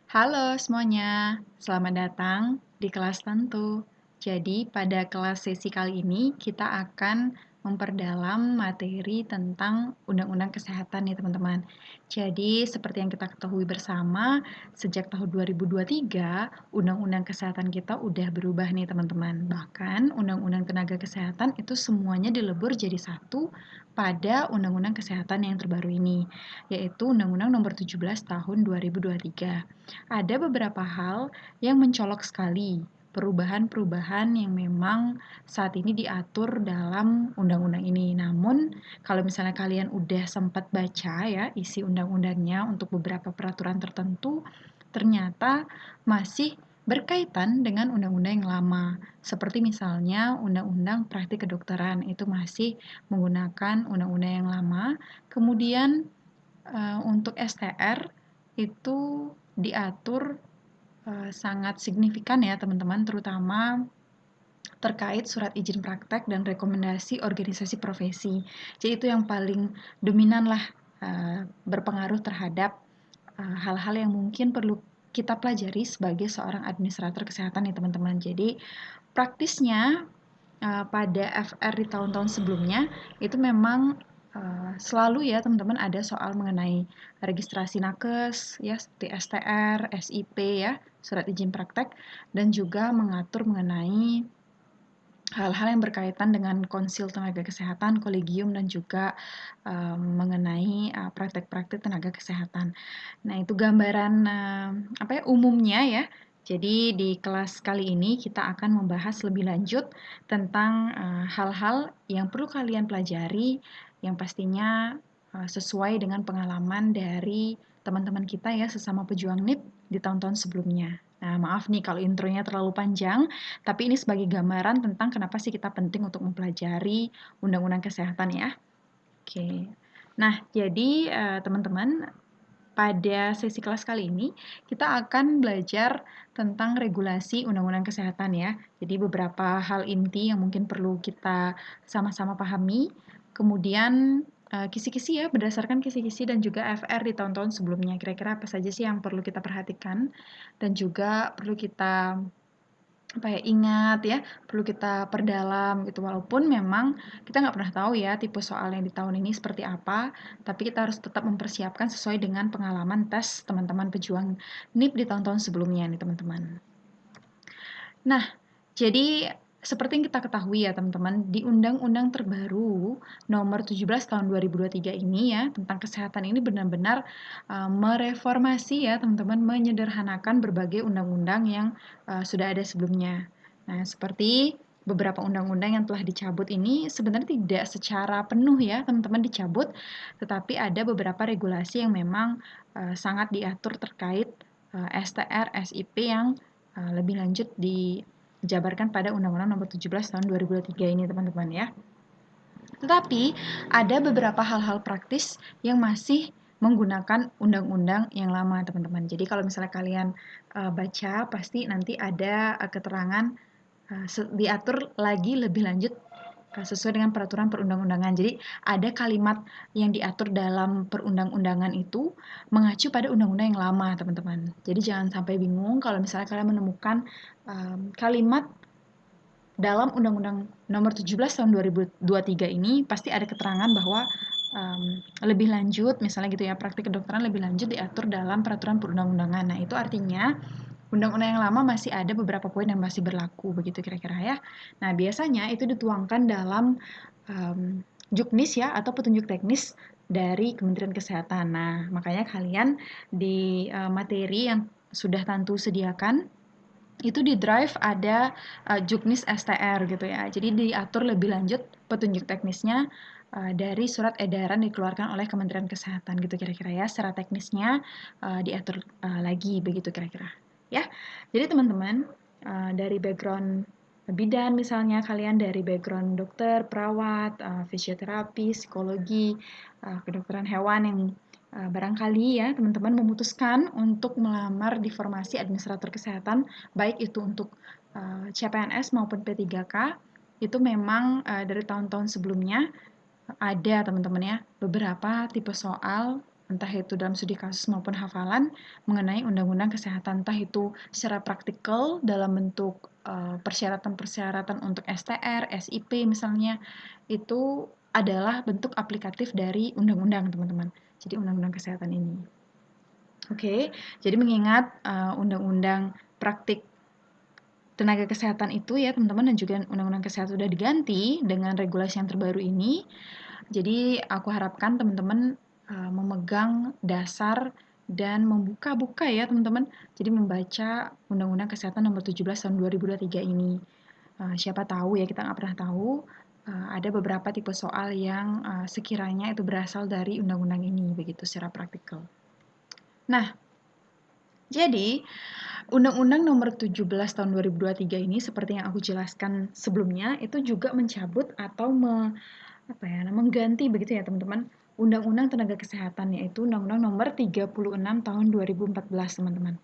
Halo semuanya, selamat datang di kelas Tentu. Jadi, pada kelas sesi kali ini kita akan memperdalam materi tentang Undang-Undang Kesehatan nih teman-teman. Jadi, seperti yang kita ketahui bersama, sejak tahun 2023, Undang-Undang Kesehatan kita udah berubah nih teman-teman. Bahkan Undang-Undang Tenaga Kesehatan itu semuanya dilebur jadi satu pada Undang-Undang Kesehatan yang terbaru ini, yaitu Undang-Undang Nomor 17 Tahun 2023. Ada beberapa hal yang mencolok sekali, perubahan-perubahan yang memang saat ini diatur dalam undang-undang ini. Namun, kalau misalnya kalian udah sempat baca ya isi undang-undangnya untuk beberapa peraturan tertentu, ternyata masih berkaitan dengan undang-undang yang lama. Seperti misalnya Undang-Undang Praktik Kedokteran itu masih menggunakan undang-undang yang lama. Kemudian untuk STR itu diatur sangat signifikan ya teman-teman, terutama terkait surat izin praktek dan rekomendasi organisasi profesi. Jadi itu yang paling dominan lah berpengaruh terhadap hal-hal yang mungkin perlu kita pelajari sebagai seorang administrator kesehatan nih teman-teman. Jadi praktisnya pada FR di tahun-tahun sebelumnya itu memang selalu ya teman-teman ada soal mengenai registrasi nakes ya seperti STR, SIP ya, surat izin praktek, dan juga mengatur mengenai hal-hal yang berkaitan dengan konsil tenaga kesehatan, kolegium, dan juga mengenai praktek-praktek tenaga kesehatan. Nah, itu gambaran umumnya ya. Jadi di kelas kali ini kita akan membahas lebih lanjut tentang hal-hal yang perlu kalian pelajari yang pastinya sesuai dengan pengalaman dari teman-teman kita ya sesama pejuang NIP di tahun-tahun sebelumnya. Nah, maaf nih kalau intronya terlalu panjang, tapi ini sebagai gambaran tentang kenapa sih kita penting untuk mempelajari Undang-Undang Kesehatan ya. Oke. Nah, jadi teman-teman, pada sesi kelas kali ini kita akan belajar tentang regulasi Undang-Undang Kesehatan ya. Jadi beberapa hal inti yang mungkin perlu kita sama-sama pahami. Kemudian kisi-kisi ya, berdasarkan kisi-kisi dan juga FR di tahun-tahun sebelumnya. Kira-kira apa saja sih yang perlu kita perhatikan dan juga perlu kita ingat ya, perlu kita perdalam gitu. Walaupun memang kita nggak pernah tahu ya tipe soal yang di tahun ini seperti apa, tapi kita harus tetap mempersiapkan sesuai dengan pengalaman tes teman-teman pejuang NIP di tahun-tahun sebelumnya nih teman-teman. Nah, jadi seperti yang kita ketahui ya teman-teman, di Undang-Undang terbaru nomor 17 tahun 2023 ini ya, tentang kesehatan ini benar-benar mereformasi ya teman-teman, menyederhanakan berbagai undang-undang yang sudah ada sebelumnya. Nah, seperti beberapa undang-undang yang telah dicabut ini sebenarnya tidak secara penuh ya teman-teman dicabut, tetapi ada beberapa regulasi yang memang sangat diatur terkait STR, SIP yang lebih lanjut dijabarkan pada Undang-Undang Nomor 17 Tahun 2023 ini teman-teman ya. Tetapi ada beberapa hal-hal praktis yang masih menggunakan undang-undang yang lama teman-teman. Jadi kalau misalnya kalian baca pasti nanti ada keterangan diatur lagi lebih lanjut sesuai dengan peraturan perundang-undangan. Jadi ada kalimat yang diatur dalam perundang-undangan itu mengacu pada undang-undang yang lama, teman-teman. Jadi jangan sampai bingung kalau misalnya kalian menemukan kalimat dalam Undang-Undang Nomor 17 Tahun 2023 ini pasti ada keterangan bahwa lebih lanjut, misalnya gitu ya, praktik kedokteran lebih lanjut diatur dalam peraturan perundang-undangan. Nah, itu artinya undang-undang yang lama masih ada beberapa poin yang masih berlaku, begitu kira-kira ya. Nah, biasanya itu dituangkan dalam juknis ya, atau petunjuk teknis dari Kementerian Kesehatan. Nah, makanya kalian di materi yang sudah Tantu sediakan, itu di drive ada juknis STR gitu ya. Jadi diatur lebih lanjut petunjuk teknisnya dari surat edaran dikeluarkan oleh Kementerian Kesehatan gitu kira-kira ya. Secara teknisnya diatur lagi begitu kira-kira. Ya. Jadi teman-teman dari background bidan misalnya kalian dari background dokter, perawat, fisioterapi, psikologi, kedokteran hewan yang barangkali ya teman-teman memutuskan untuk melamar di formasi administrator kesehatan, baik itu untuk CPNS maupun P3K, itu memang dari tahun-tahun sebelumnya ada teman-teman ya beberapa tipe soal entah itu dalam studi kasus maupun hafalan mengenai undang-undang kesehatan, entah itu secara praktikal dalam bentuk persyaratan-persyaratan untuk STR, SIP misalnya, itu adalah bentuk aplikatif dari undang-undang, teman-teman. Jadi undang-undang kesehatan ini. Oke, jadi mengingat undang-undang praktik tenaga kesehatan itu ya teman-teman, dan juga undang-undang kesehatan sudah diganti dengan regulasi yang terbaru ini. Jadi aku harapkan teman-teman memegang dasar dan membuka-buka ya teman-teman. Jadi membaca Undang-Undang Kesehatan Nomor 17 Tahun 2023 ini. Siapa tahu ya, kita nggak pernah tahu, ada beberapa tipe soal yang sekiranya itu berasal dari undang-undang ini, begitu secara praktikal. Nah, jadi Undang-Undang Nomor 17 Tahun 2023 ini seperti yang aku jelaskan sebelumnya itu juga mencabut atau mengganti begitu ya teman-teman Undang-Undang Tenaga Kesehatan, yaitu Undang-Undang Nomor 36 Tahun 2014 teman-teman.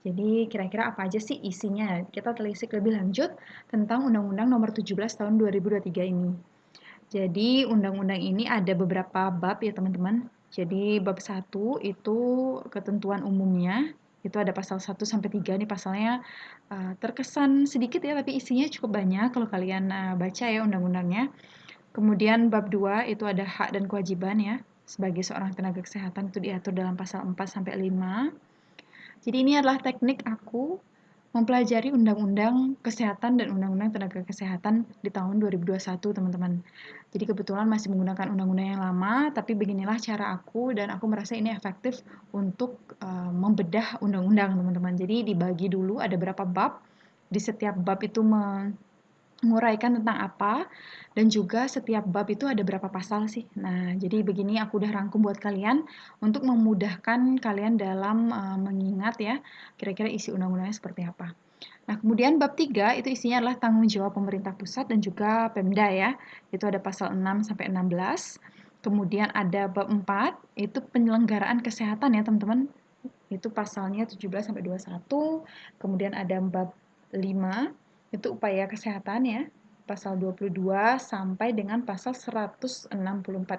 Jadi kira-kira apa aja sih isinya? Kita telisik lebih lanjut tentang Undang-Undang Nomor 17 Tahun 2023 ini. Jadi undang-undang ini ada beberapa bab ya teman-teman. Jadi bab 1 itu ketentuan umumnya, itu ada pasal 1 sampai 3 nih pasalnya terkesan sedikit ya, tapi isinya cukup banyak kalau kalian baca ya undang-undangnya. Kemudian bab 2 itu ada hak dan kewajiban ya, sebagai seorang tenaga kesehatan itu diatur dalam pasal 4 sampai 5. Jadi ini adalah teknik aku mempelajari Undang-Undang Kesehatan dan Undang-Undang Tenaga Kesehatan di tahun 2021, teman-teman. Jadi kebetulan masih menggunakan undang-undang yang lama, tapi beginilah cara aku dan aku merasa ini efektif untuk membedah undang-undang, teman-teman. Jadi dibagi dulu ada berapa bab, di setiap bab itu menguraikan tentang apa, dan juga setiap bab itu ada berapa pasal sih. Nah, jadi begini aku udah rangkum buat kalian untuk memudahkan kalian dalam mengingat ya, kira-kira isi undang-undangnya seperti apa. Nah, kemudian bab 3 itu isinya adalah tanggung jawab pemerintah pusat dan juga Pemda ya. Itu ada pasal 6 sampai 16. Kemudian ada bab 4 itu penyelenggaraan kesehatan ya, teman-teman. Itu pasalnya 17 sampai 21. Kemudian ada bab 5 itu upaya kesehatan ya. Pasal 22 sampai dengan pasal 164.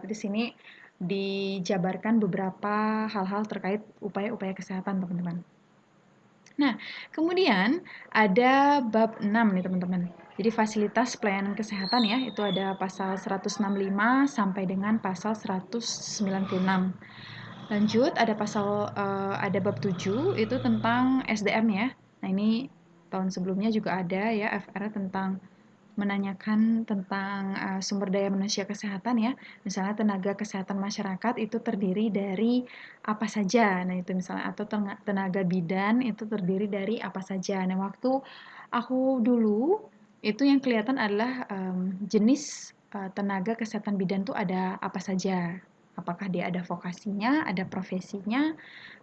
Di sini dijabarkan beberapa hal-hal terkait upaya-upaya kesehatan, teman-teman. Nah, kemudian ada bab 6 nih teman-teman. Jadi fasilitas pelayanan kesehatan ya, itu ada pasal 165 sampai dengan pasal 196. Lanjut ada bab 7 itu tentang SDM ya. Nah, ini tahun sebelumnya juga ada ya FR tentang menanyakan tentang sumber daya manusia kesehatan ya. Misalnya tenaga kesehatan masyarakat itu terdiri dari apa saja. Nah, itu misalnya atau tenaga bidan itu terdiri dari apa saja. Nah, waktu aku dulu itu yang kelihatan adalah jenis tenaga kesehatan bidan itu ada apa saja. Apakah dia ada vokasinya, ada profesinya,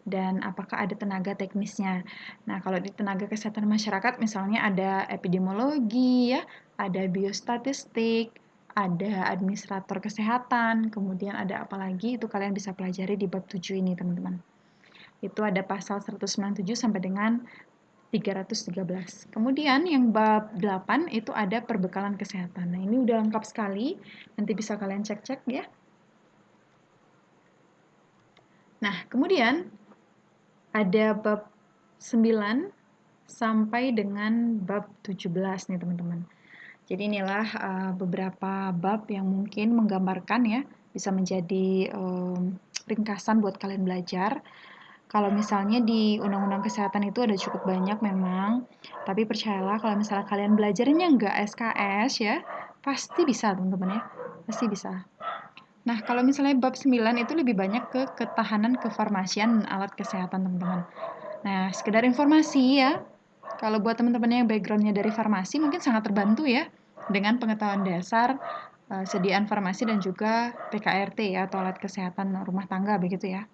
dan apakah ada tenaga teknisnya. Nah, kalau di tenaga kesehatan masyarakat misalnya ada epidemiologi ya, ada biostatistik, ada administrator kesehatan, kemudian ada apa lagi itu kalian bisa pelajari di bab 7 ini, teman-teman. Itu ada pasal 197 sampai dengan 313. Kemudian yang bab 8 itu ada perbekalan kesehatan. Nah, ini udah lengkap sekali. Nanti bisa kalian cek-cek ya. Nah, kemudian ada bab 9 sampai dengan bab 17 nih teman-teman. Jadi inilah beberapa bab yang mungkin menggambarkan ya, bisa menjadi ringkasan buat kalian belajar. Kalau misalnya di Undang-Undang Kesehatan itu ada cukup banyak memang, tapi percayalah kalau misalnya kalian belajarnya nggak SKS ya, pasti bisa teman-teman ya, pasti bisa. Nah, kalau misalnya bab 9 itu lebih banyak ke ketahanan kefarmasian dan alat kesehatan teman-teman. Nah, sekedar informasi ya, kalau buat teman-teman yang backgroundnya dari farmasi mungkin sangat terbantu ya dengan pengetahuan dasar sediaan farmasi dan juga PKRT ya atau alat kesehatan rumah tangga begitu ya.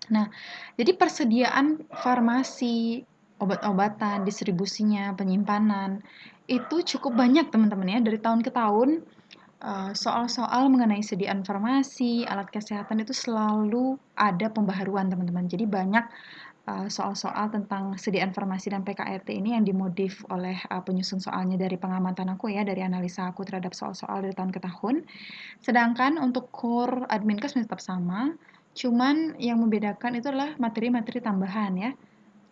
Nah, jadi persediaan farmasi, obat-obatan, distribusinya, penyimpanan itu cukup banyak teman-teman ya dari tahun ke tahun. Soal-soal mengenai sediaan farmasi, alat kesehatan itu selalu ada pembaharuan teman-teman. Jadi banyak soal-soal tentang sediaan farmasi dan PKRT ini yang dimodif oleh penyusun soalnya dari pengamatan aku ya, dari analisa aku terhadap soal-soal dari tahun ke tahun. Sedangkan untuk core Adminkes tetap sama. Cuman yang membedakan itu adalah materi-materi tambahan ya.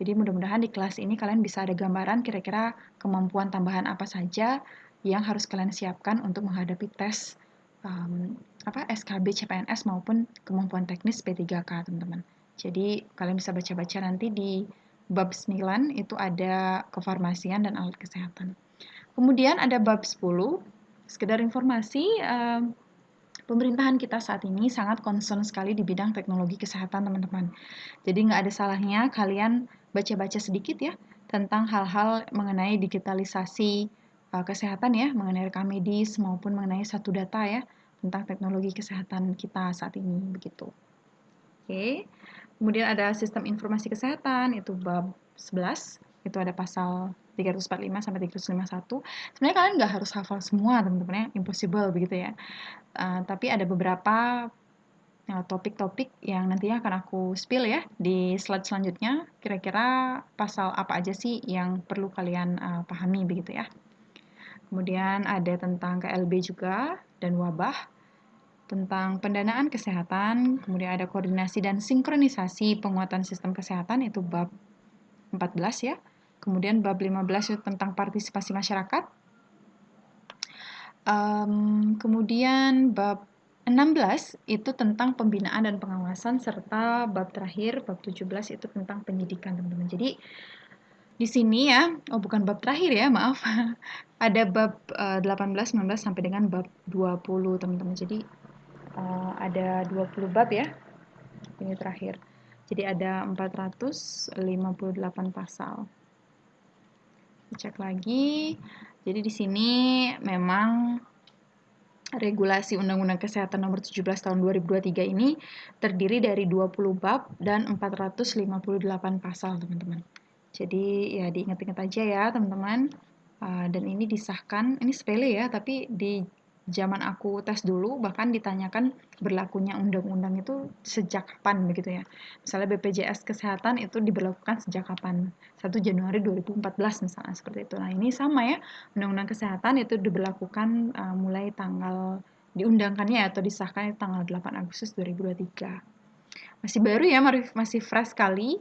Jadi mudah-mudahan di kelas ini kalian bisa ada gambaran kira-kira kemampuan tambahan apa saja yang harus kalian siapkan untuk menghadapi tes SKB CPNS maupun kemampuan teknis P3K, teman-teman. Jadi kalian bisa baca-baca nanti di bab 9 itu ada kefarmasian dan alat kesehatan. Kemudian ada bab 10, sekedar informasi, pemerintahan kita saat ini sangat concern sekali di bidang teknologi kesehatan, teman-teman. Jadi nggak ada salahnya kalian baca-baca sedikit ya tentang hal-hal mengenai digitalisasi kesehatan ya, mengenai rekam medis maupun mengenai satu data ya tentang teknologi kesehatan kita saat ini begitu. Oke. Kemudian ada sistem informasi kesehatan, itu bab 11, itu ada pasal 345 sampai 351. Sebenarnya kalian nggak harus hafal semua, teman-teman ya, impossible begitu ya. Tapi ada beberapa topik-topik yang nantinya akan aku spill ya di slide selanjutnya. Kira-kira pasal apa aja sih yang perlu kalian pahami begitu ya. Kemudian ada tentang KLB juga dan wabah, tentang pendanaan kesehatan, kemudian ada koordinasi dan sinkronisasi penguatan sistem kesehatan, itu bab 14 ya. Kemudian bab 15 itu tentang partisipasi masyarakat. Kemudian bab 16 itu tentang pembinaan dan pengawasan, serta bab terakhir, bab 17 itu tentang penyidikan, teman-teman. Jadi di sini ya, bukan bab terakhir ya, maaf. Ada bab 18, 19 sampai dengan bab 20, teman-teman. Jadi ada 20 bab ya. Ini terakhir. Jadi ada 458 pasal. Cek lagi. Jadi di sini memang regulasi Undang-Undang Kesehatan Nomor 17 Tahun 2023 ini terdiri dari 20 bab dan 458 pasal, teman-teman. Jadi ya diingat-ingat aja ya, teman-teman. Dan ini disahkan, ini sepele ya, tapi di zaman aku tes dulu bahkan ditanyakan berlakunya undang-undang itu sejak kapan begitu ya. Misalnya BPJS Kesehatan itu diberlakukan sejak kapan? 1 Januari 2014 misalnya seperti itu. Nah, ini sama ya. Undang-undang Kesehatan itu diberlakukan mulai tanggal diundangkannya atau disahkan tanggal 8 Agustus 2023. Masih baru ya, masih fresh sekali.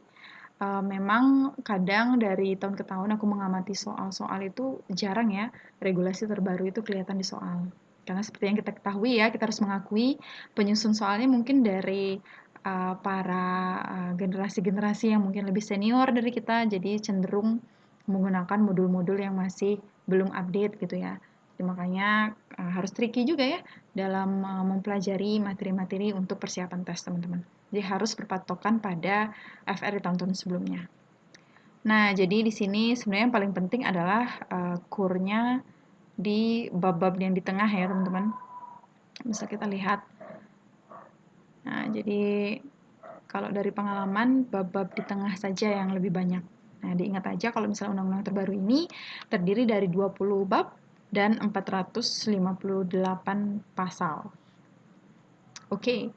Memang kadang dari tahun ke tahun aku mengamati soal-soal itu jarang ya regulasi terbaru itu kelihatan di soal. Karena seperti yang kita ketahui ya, kita harus mengakui penyusun soalnya mungkin dari para generasi-generasi yang mungkin lebih senior dari kita, jadi cenderung menggunakan modul-modul yang masih belum update gitu ya. Jadi makanya harus tricky juga ya dalam mempelajari materi-materi untuk persiapan tes, teman-teman. Jadi harus berpatokan pada FR di tahun-tahun sebelumnya. Nah, jadi di sini sebenarnya yang paling penting adalah kurnya di bab-bab yang di tengah ya, teman-teman. Bisa kita lihat. Nah, jadi kalau dari pengalaman, bab-bab di tengah saja yang lebih banyak. Nah, diingat aja kalau misalnya undang-undang terbaru ini terdiri dari 20 bab dan 458 pasal. Oke.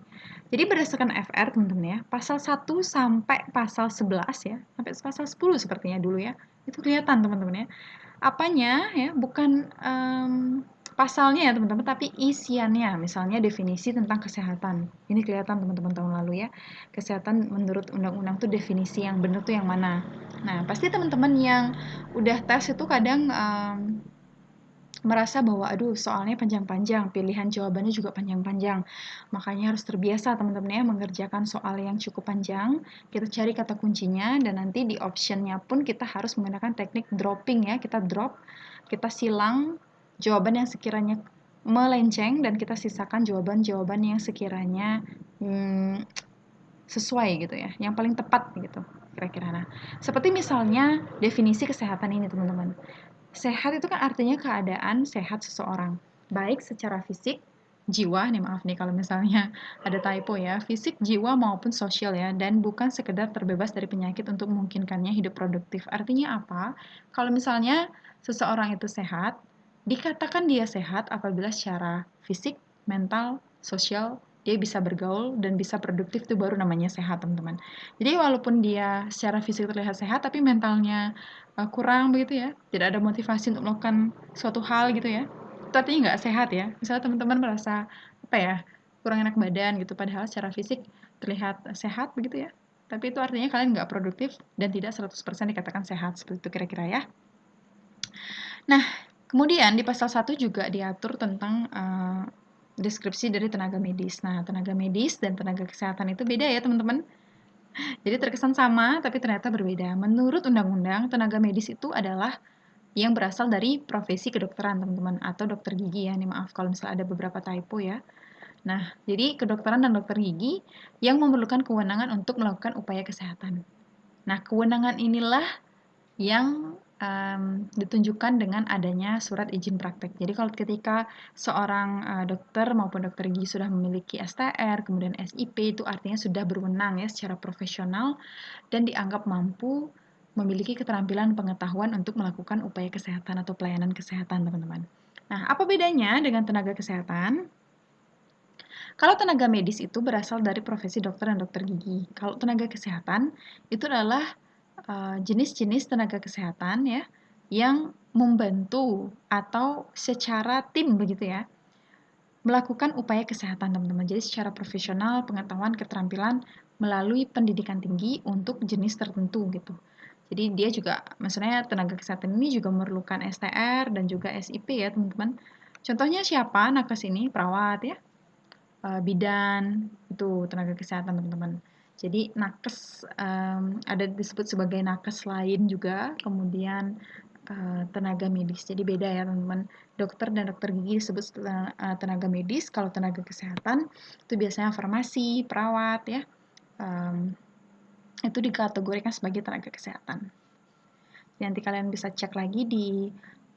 Jadi berdasarkan FR, teman-teman ya, pasal 1 sampai pasal 11 ya, sampai pasal 10 sepertinya dulu ya, itu kelihatan teman-teman ya. Apanya ya, bukan pasalnya ya teman-teman, tapi isiannya. Misalnya definisi tentang kesehatan. Ini kelihatan teman-teman tahun lalu ya. Kesehatan menurut undang-undang tuh definisi yang benar tuh yang mana. Nah, pasti teman-teman yang udah tes itu kadang merasa bahwa aduh soalnya panjang-panjang, pilihan jawabannya juga panjang-panjang. Makanya harus terbiasa teman-teman ya mengerjakan soal yang cukup panjang. Kita cari kata kuncinya dan nanti di optionnya pun kita harus menggunakan teknik dropping ya. Kita drop, kita silang jawaban yang sekiranya melenceng dan kita sisakan jawaban-jawaban yang sekiranya sesuai gitu ya, yang paling tepat gitu kira-kira. Nah, seperti misalnya definisi kesehatan ini teman-teman. Sehat itu kan artinya keadaan sehat seseorang, baik secara fisik, jiwa, nih maaf nih kalau misalnya ada typo ya, fisik, jiwa maupun sosial ya, dan bukan sekedar terbebas dari penyakit untuk memungkinkannya hidup produktif. Artinya apa? Kalau misalnya seseorang itu sehat, dikatakan dia sehat apabila secara fisik, mental, sosial, dia bisa bergaul dan bisa produktif itu baru namanya sehat, teman-teman. Jadi walaupun dia secara fisik terlihat sehat, tapi mentalnya kurang begitu ya, tidak ada motivasi untuk melakukan suatu hal gitu ya, itu artinya nggak sehat ya. Misalnya teman-teman merasa apa ya, kurang enak badan gitu, padahal secara fisik terlihat sehat begitu ya. Tapi itu artinya kalian nggak produktif dan tidak 100% dikatakan sehat, seperti itu kira-kira ya. Nah, kemudian di pasal 1 juga diatur tentang deskripsi dari tenaga medis. Nah, tenaga medis dan tenaga kesehatan itu beda ya teman-teman. Jadi terkesan sama, tapi ternyata berbeda. Menurut undang-undang, tenaga medis itu adalah yang berasal dari profesi kedokteran teman-teman, atau dokter gigi ya. Ini maaf kalau misalnya ada beberapa typo ya. Nah, jadi kedokteran dan dokter gigi yang memerlukan kewenangan untuk melakukan upaya kesehatan. Nah, kewenangan inilah yang ditunjukkan dengan adanya surat izin praktek. Jadi kalau ketika seorang dokter maupun dokter gigi sudah memiliki STR, kemudian SIP, itu artinya sudah berwenang ya secara profesional dan dianggap mampu memiliki keterampilan pengetahuan untuk melakukan upaya kesehatan atau pelayanan kesehatan, teman-teman. Nah, apa bedanya dengan tenaga kesehatan? Kalau tenaga medis itu berasal dari profesi dokter dan dokter gigi. Kalau tenaga kesehatan itu adalah jenis-jenis tenaga kesehatan ya yang membantu atau secara tim begitu ya melakukan upaya kesehatan teman-teman. Jadi secara profesional, pengetahuan, keterampilan melalui pendidikan tinggi untuk jenis tertentu gitu. Jadi dia juga, maksudnya tenaga kesehatan ini juga memerlukan STR dan juga SIP ya teman-teman. Contohnya siapa nakes ini? Perawat ya, bidan, itu tenaga kesehatan teman-teman. Jadi nakes ada disebut sebagai nakes lain juga, kemudian tenaga medis. Jadi beda ya teman-teman. Dokter dan dokter gigi disebut tenaga medis, kalau tenaga kesehatan itu biasanya farmasi, perawat ya. Itu dikategorikan sebagai tenaga kesehatan. Nanti kalian bisa cek lagi di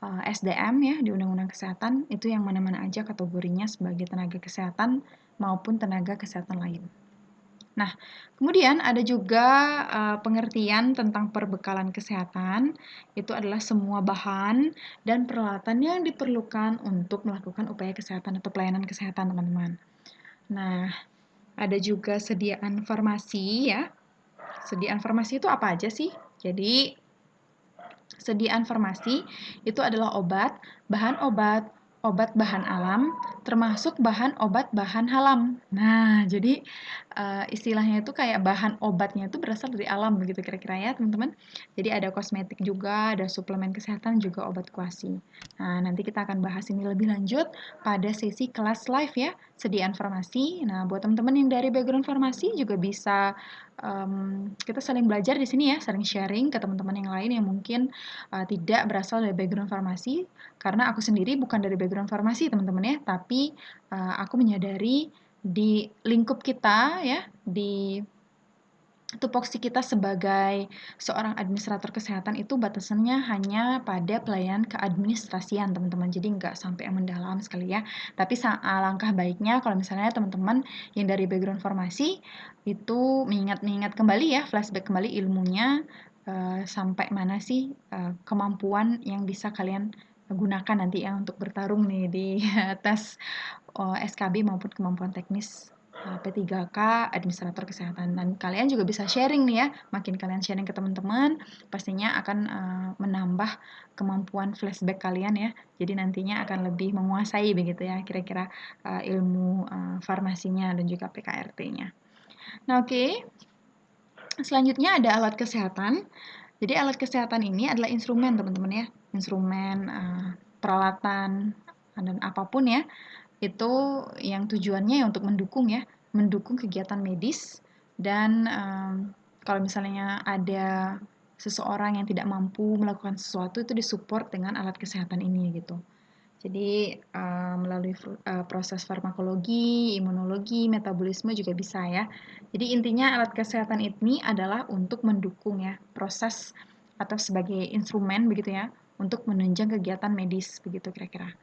SDM ya, di Undang-Undang Kesehatan, itu yang mana-mana aja kategorinya sebagai tenaga kesehatan maupun tenaga kesehatan lain. Nah, kemudian ada juga pengertian tentang perbekalan kesehatan, itu adalah semua bahan dan peralatan yang diperlukan untuk melakukan upaya kesehatan atau pelayanan kesehatan, teman-teman. Nah, ada juga sediaan farmasi ya. Sediaan farmasi itu apa aja sih? Jadi, sediaan farmasi itu adalah obat, obat bahan alam, termasuk bahan obat bahan halam. Nah, jadi istilahnya itu kayak bahan obatnya itu berasal dari alam begitu kira-kira ya teman-teman. Jadi ada kosmetik juga, ada suplemen kesehatan juga obat kuasi. Nah, nanti kita akan bahas ini lebih lanjut pada sesi kelas live ya, sediaan farmasi. Nah, buat teman-teman yang dari background farmasi juga bisa kita saling belajar di sini ya, saling sharing ke teman-teman yang lain yang mungkin tidak berasal dari background farmasi, karena aku sendiri bukan dari background farmasi teman-teman ya, tapi aku menyadari di lingkup kita ya, di tupoksi kita sebagai seorang administrator kesehatan itu batasannya hanya pada pelayanan keadministrasian teman-teman, jadi nggak sampai yang mendalam sekali ya. Tapi alangkah baiknya kalau misalnya teman-teman yang dari background farmasi itu mengingat kembali ya, flashback kembali ilmunya sampai mana sih kemampuan yang bisa kalian gunakan nanti ya untuk bertarung nih di tes SKB maupun kemampuan teknis P3K administrator kesehatan. Dan kalian juga bisa sharing nih ya, makin kalian sharing ke teman-teman pastinya akan menambah kemampuan flashback kalian ya, jadi nantinya akan lebih menguasai begitu ya kira-kira ilmu farmasinya dan juga PKRT-nya. Nah oke. Selanjutnya ada alat kesehatan. Jadi alat kesehatan ini adalah instrumen teman-teman ya, instrumen, peralatan, dan apapun ya, itu yang tujuannya ya untuk mendukung kegiatan medis dan kalau misalnya ada seseorang yang tidak mampu melakukan sesuatu itu disupport dengan alat kesehatan ini gitu. Jadi melalui proses farmakologi, imunologi, metabolisme juga bisa ya. Jadi intinya alat kesehatan ini adalah untuk mendukung ya proses atau sebagai instrumen begitu ya untuk menunjang kegiatan medis begitu kira-kira.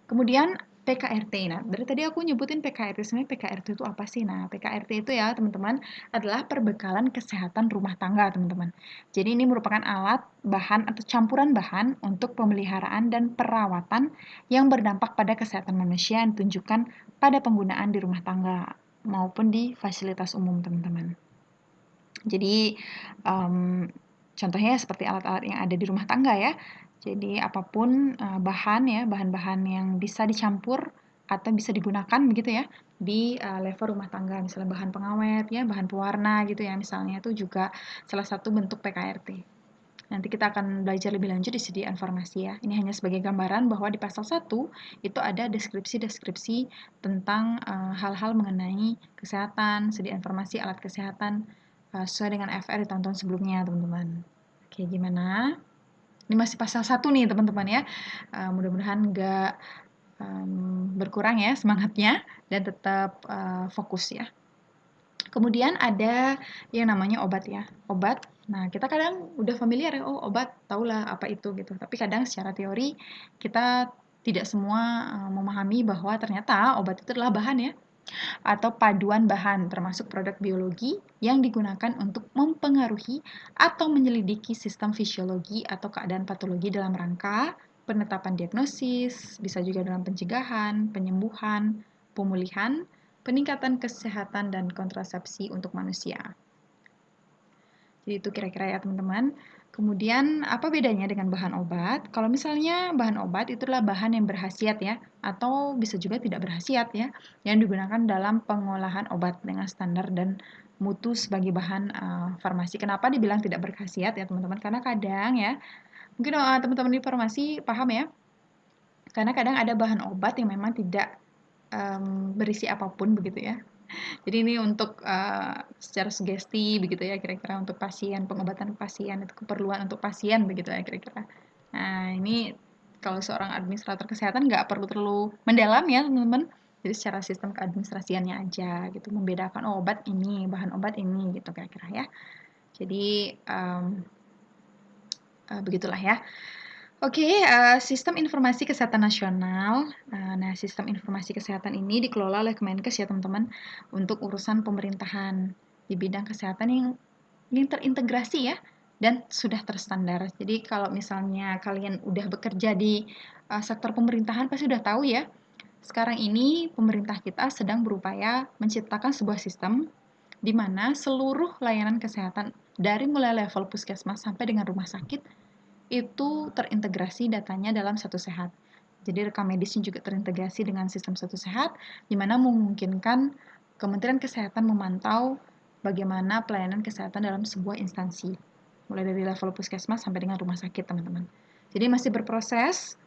Kemudian PKRT. Nah, dari tadi aku nyebutin PKRT. Sebenarnya PKRT itu apa sih? Nah, PKRT itu ya, teman-teman, adalah perbekalan kesehatan rumah tangga, teman-teman. Jadi ini merupakan alat, bahan, atau campuran bahan untuk pemeliharaan dan perawatan yang berdampak pada kesehatan manusia yang ditunjukkan pada penggunaan di rumah tangga maupun di fasilitas umum, teman-teman. Jadi, contohnya seperti alat-alat yang ada di rumah tangga ya. Jadi apapun bahan ya, bahan-bahan yang bisa dicampur atau bisa digunakan begitu ya di level rumah tangga, misalnya bahan pengawet ya, bahan pewarna gitu ya, misalnya itu juga salah satu bentuk PKRT. Nanti kita akan belajar lebih lanjut di sedi informasi ya. Ini hanya sebagai gambaran bahwa di pasal 1 itu ada deskripsi-deskripsi tentang hal-hal mengenai kesehatan, sedia informasi alat kesehatan sesuai dengan FR di tahun-tahun sebelumnya, teman-teman. Oke, gimana? Ini masih pasal 1 nih, teman-teman ya. Mudah-mudahan nggak berkurang ya semangatnya dan tetap fokus ya. Kemudian ada yang namanya obat ya. Obat, nah kita kadang udah familiar ya, oh obat, tahulah apa itu gitu. Tapi kadang secara teori kita tidak semua memahami bahwa ternyata obat itu adalah bahan ya, atau paduan bahan termasuk produk biologi yang digunakan untuk mempengaruhi atau menyelidiki sistem fisiologi atau keadaan patologi dalam rangka penetapan diagnosis, bisa juga dalam pencegahan, penyembuhan, pemulihan, peningkatan kesehatan dan kontrasepsi untuk manusia. Jadi itu kira-kira ya teman-teman. Kemudian apa bedanya dengan bahan obat? Kalau misalnya bahan obat itu adalah bahan yang berkhasiat ya, atau bisa juga tidak berkhasiat ya, yang digunakan dalam pengolahan obat dengan standar dan mutu sebagai bahan farmasi. Kenapa dibilang tidak berkhasiat ya teman-teman? Karena kadang ya, mungkin teman-teman di farmasi paham ya, karena kadang ada bahan obat yang memang tidak berisi apapun begitu ya. Jadi ini untuk secara sugesti begitu ya kira-kira untuk pasien, pengobatan pasien, itu keperluan untuk pasien begitu ya kira-kira. Nah ini kalau seorang administrator kesehatan nggak perlu terlalu mendalam ya teman-teman. Jadi secara sistem keadministrasiannya aja gitu, membedakan oh, obat ini, bahan obat ini gitu kira-kira ya. Jadi begitulah ya. Oke, sistem informasi kesehatan nasional. Nah, sistem informasi kesehatan ini dikelola oleh Kemenkes ya teman-teman untuk urusan pemerintahan di bidang kesehatan yang terintegrasi ya dan sudah terstandar. Jadi kalau misalnya kalian udah bekerja di sektor pemerintahan pasti udah tahu ya. Sekarang ini pemerintah kita sedang berupaya menciptakan sebuah sistem di mana seluruh layanan kesehatan dari mulai level puskesmas sampai dengan rumah sakit itu terintegrasi datanya dalam Satu Sehat. Jadi rekam medisnya juga terintegrasi dengan sistem Satu Sehat, di mana memungkinkan Kementerian Kesehatan memantau bagaimana pelayanan kesehatan dalam sebuah instansi, mulai dari level puskesmas sampai dengan rumah sakit, teman-teman. Jadi masih berproses,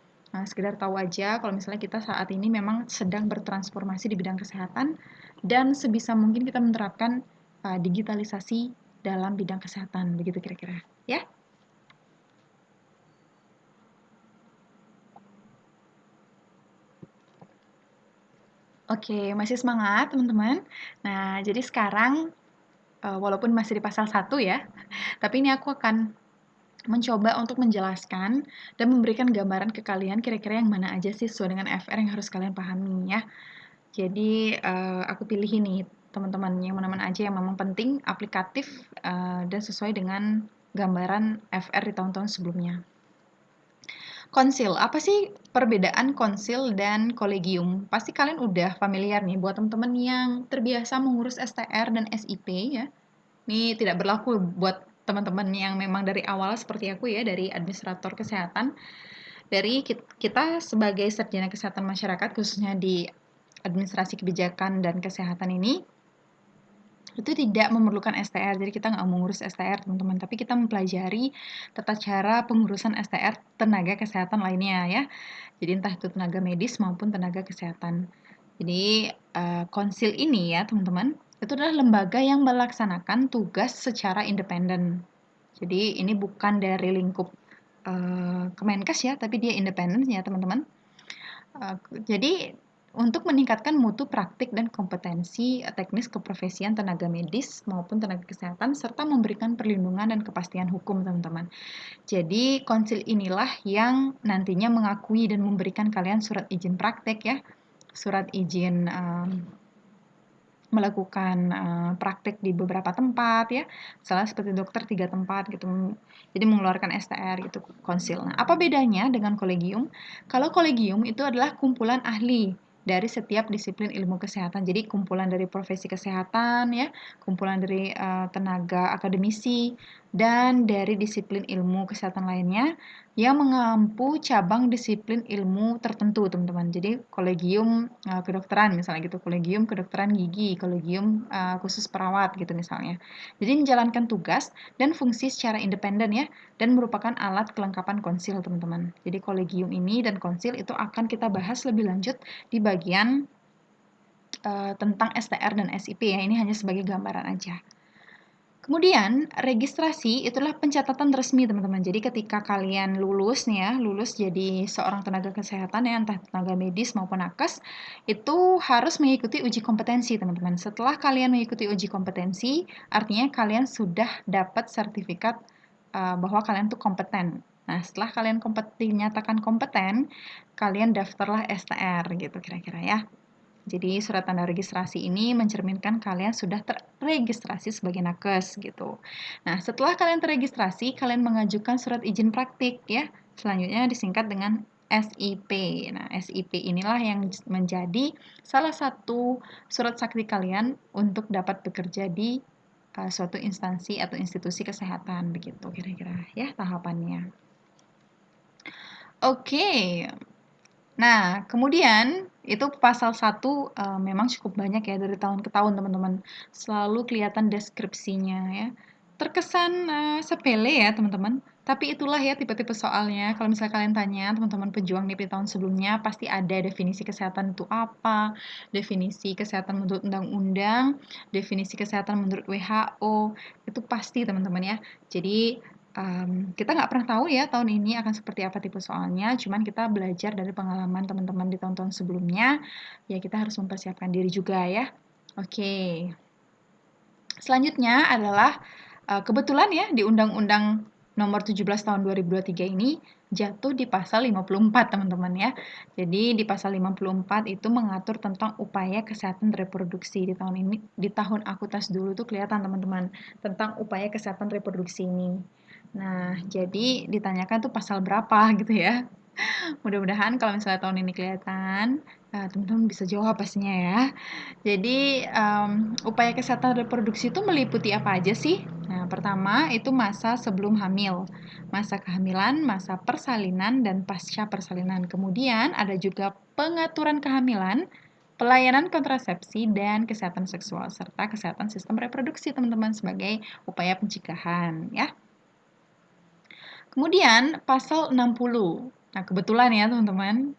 sekedar tahu aja kalau misalnya kita saat ini memang sedang bertransformasi di bidang kesehatan, dan sebisa mungkin kita menerapkan digitalisasi dalam bidang kesehatan, begitu kira-kira. Ya? Oke, masih semangat teman-teman? Nah, jadi sekarang walaupun masih di pasal 1 ya, tapi ini aku akan mencoba untuk menjelaskan dan memberikan gambaran ke kalian kira-kira yang mana aja sih sesuai dengan FR yang harus kalian pahami ya. Jadi aku pilih ini teman-teman yang mana-mana aja yang memang penting, aplikatif, dan sesuai dengan gambaran FR di tahun-tahun sebelumnya. Konsil, apa sih perbedaan konsil dan kolegium? Pasti kalian udah familiar nih buat teman-teman yang terbiasa mengurus STR dan SIP ya. Ini tidak berlaku buat teman-teman yang memang dari awal seperti aku ya, dari administrator kesehatan. Dari kita sebagai sarjana kesehatan masyarakat khususnya di administrasi kebijakan dan kesehatan ini itu tidak memerlukan STR, jadi kita nggak mengurus STR teman-teman, tapi kita mempelajari tata cara pengurusan STR tenaga kesehatan lainnya ya. Jadi entah itu tenaga medis maupun tenaga kesehatan. Jadi konsil ini ya teman-teman, itu adalah lembaga yang melaksanakan tugas secara independen. Jadi ini bukan dari lingkup Kemenkes ya, tapi dia independen ya teman-teman. Jadi untuk meningkatkan mutu praktik dan kompetensi teknis keprofesian tenaga medis maupun tenaga kesehatan serta memberikan perlindungan dan kepastian hukum teman-teman. Jadi konsil inilah yang nantinya mengakui dan memberikan kalian surat izin praktek ya, surat izin melakukan praktek di beberapa tempat ya, misalnya seperti dokter 3 tempat gitu, jadi mengeluarkan STR gitu konsil. Nah, apa bedanya dengan kolegium? Kalau kolegium itu adalah kumpulan ahli dari setiap disiplin ilmu kesehatan, jadi kumpulan dari profesi kesehatan ya, kumpulan dari tenaga akademisi dan dari disiplin ilmu kesehatan lainnya yang mengampu cabang disiplin ilmu tertentu, teman-teman. Jadi kolegium kedokteran misalnya gitu, kolegium kedokteran gigi, kolegium khusus perawat gitu misalnya. Jadi menjalankan tugas dan fungsi secara independen ya, dan merupakan alat kelengkapan konsil, teman-teman. Jadi kolegium ini dan konsil itu akan kita bahas lebih lanjut di bagian tentang STR dan SIP ya. Ini hanya sebagai gambaran aja. Kemudian, registrasi itulah pencatatan resmi, teman-teman. Jadi ketika kalian lulus nih ya, lulus jadi seorang tenaga kesehatan ya, entah tenaga medis maupun nakes, itu harus mengikuti uji kompetensi, teman-teman. Setelah kalian mengikuti uji kompetensi, artinya kalian sudah dapat sertifikat bahwa kalian tuh kompeten. Nah, setelah kalian dinyatakan kompeten, kalian daftarlah STR gitu kira-kira ya. Jadi surat tanda registrasi ini mencerminkan kalian sudah terregistrasi sebagai nakes gitu. Nah, setelah kalian terregistrasi, kalian mengajukan surat izin praktik ya. Selanjutnya disingkat dengan SIP. Nah, SIP inilah yang menjadi salah satu surat sakti kalian untuk dapat bekerja di suatu instansi atau institusi kesehatan begitu kira-kira ya tahapannya. Oke. Nah, kemudian itu pasal 1 memang cukup banyak ya dari tahun ke tahun, teman-teman. Selalu kelihatan deskripsinya ya. Terkesan sepele ya, teman-teman. Tapi itulah ya tipe-tipe soalnya. Kalau misalnya kalian tanya teman-teman pejuang di tahun sebelumnya, pasti ada definisi kesehatan itu apa, definisi kesehatan menurut undang-undang, definisi kesehatan menurut WHO, itu pasti teman-teman ya. Jadi kita nggak pernah tahu ya tahun ini akan seperti apa tipe soalnya, cuman kita belajar dari pengalaman teman-teman di tahun-tahun sebelumnya, ya kita harus mempersiapkan diri juga ya. Oke. Selanjutnya adalah kebetulan ya di Undang-Undang Nomor 17 Tahun 2023 ini jatuh di pasal 54, teman-teman ya. Jadi di pasal 54 itu mengatur tentang upaya kesehatan reproduksi. Di tahun aku tes dulu tuh kelihatan teman-teman tentang upaya kesehatan reproduksi ini. Nah, jadi ditanyakan tuh pasal berapa gitu ya. Mudah-mudahan kalau misalnya tahun ini kelihatan, teman-teman bisa jawab pastinya ya. Jadi, upaya kesehatan reproduksi itu meliputi apa aja sih? Nah, pertama itu masa sebelum hamil, masa kehamilan, masa persalinan, dan pasca persalinan. Kemudian ada juga pengaturan kehamilan, pelayanan kontrasepsi, dan kesehatan seksual, serta kesehatan sistem reproduksi, teman-teman, sebagai upaya pencegahan, ya. Kemudian pasal 60. Nah, kebetulan ya teman-teman,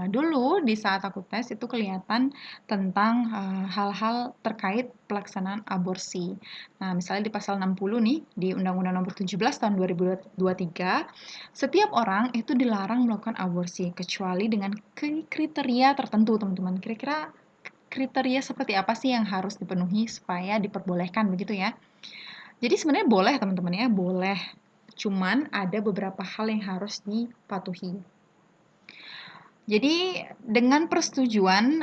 dulu di saat aku tes itu kelihatan tentang hal-hal terkait pelaksanaan aborsi. Nah, misalnya di pasal 60 nih, di Undang-Undang Nomor 17 Tahun 2023, setiap orang itu dilarang melakukan aborsi kecuali dengan kriteria tertentu, teman-teman. Kira-kira kriteria seperti apa sih yang harus dipenuhi supaya diperbolehkan begitu ya? Jadi sebenarnya boleh teman-teman ya, boleh. Cuman ada beberapa hal yang harus dipatuhi. Jadi dengan persetujuan